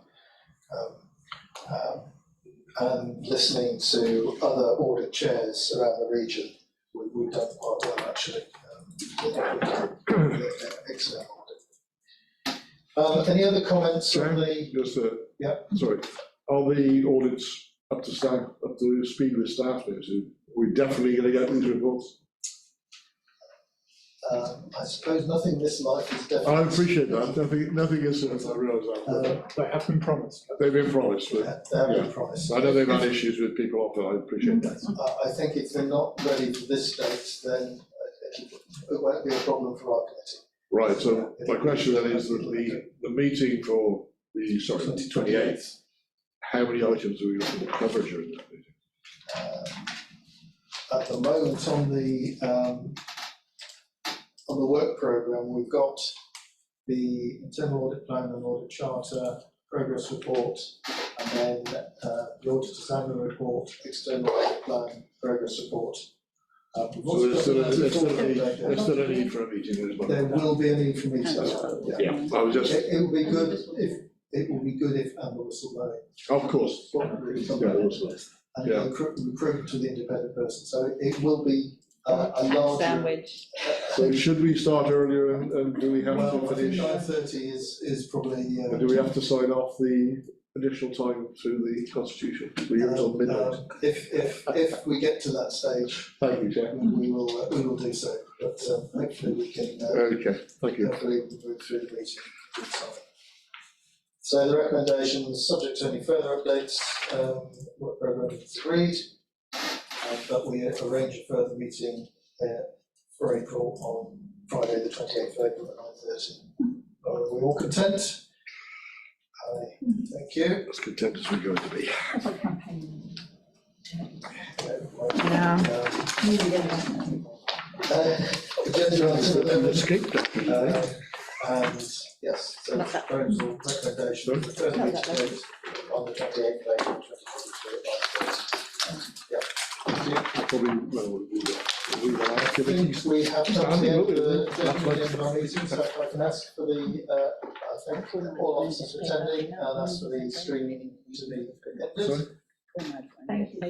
And listening to other audit chairs around the region, we've done quite well actually with external audit. Any other comments on the? Just yeah. Sorry. Are the audits up to speed with staff now? So we're definitely going to get these reports. I suppose nothing in this life is definitely. I appreciate that. Nothing is certain. I realise that. They have been promised. They've been promised. But they have been promised. I know they've had issues with people often. I appreciate that. I think if they're not ready for this date, then it won't be a problem for our committee. Right. So my question then is that the meeting for the 28th. How many items are we looking to cover during that meeting? At the moment on the work programme, we've got the internal audit plan and audit charter, progress report, and then the auditor's annual report, external audit plan, progress report. So there's still a need for a meeting as well. There will be a need for meetings. Yeah, I was just. It will be good if and the whistleblowing. Of course. Yeah, and Yeah. recruitment to the independent person. So it will be a larger. Sandwich. So should we start earlier and do we have Well, to I think finish? 9:30 is probably. And do we have to sign off the additional time to the constitution? We use on midnight. If we get to that stage, Thank you, Chair. we will do so, but hopefully we can. Okay, thank you. Hopefully we can move through the meeting in time. So the recommendations, subject to any further updates, work programme is agreed, but we arrange a further meeting for April on Friday, the 28th of April at 9:30. Are we all content? Aye, thank you. As content as we're going to be. That's our campaign. Yeah. Agenda items, Escape and yes, so proposal, recommendation, for further meeting date on the 28th of April 2023 at 9:30. Probably, well, we will have I activities. think we have come to Standing, the end will of we? the end of our meeting, so if I can ask for the, I think, all officers attending, and ask for the streaming to be ended. Thank you.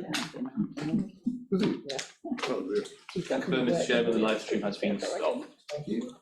Oh, dear. Confirm, Mr. Chairman, the live stream has been stopped. Thank you.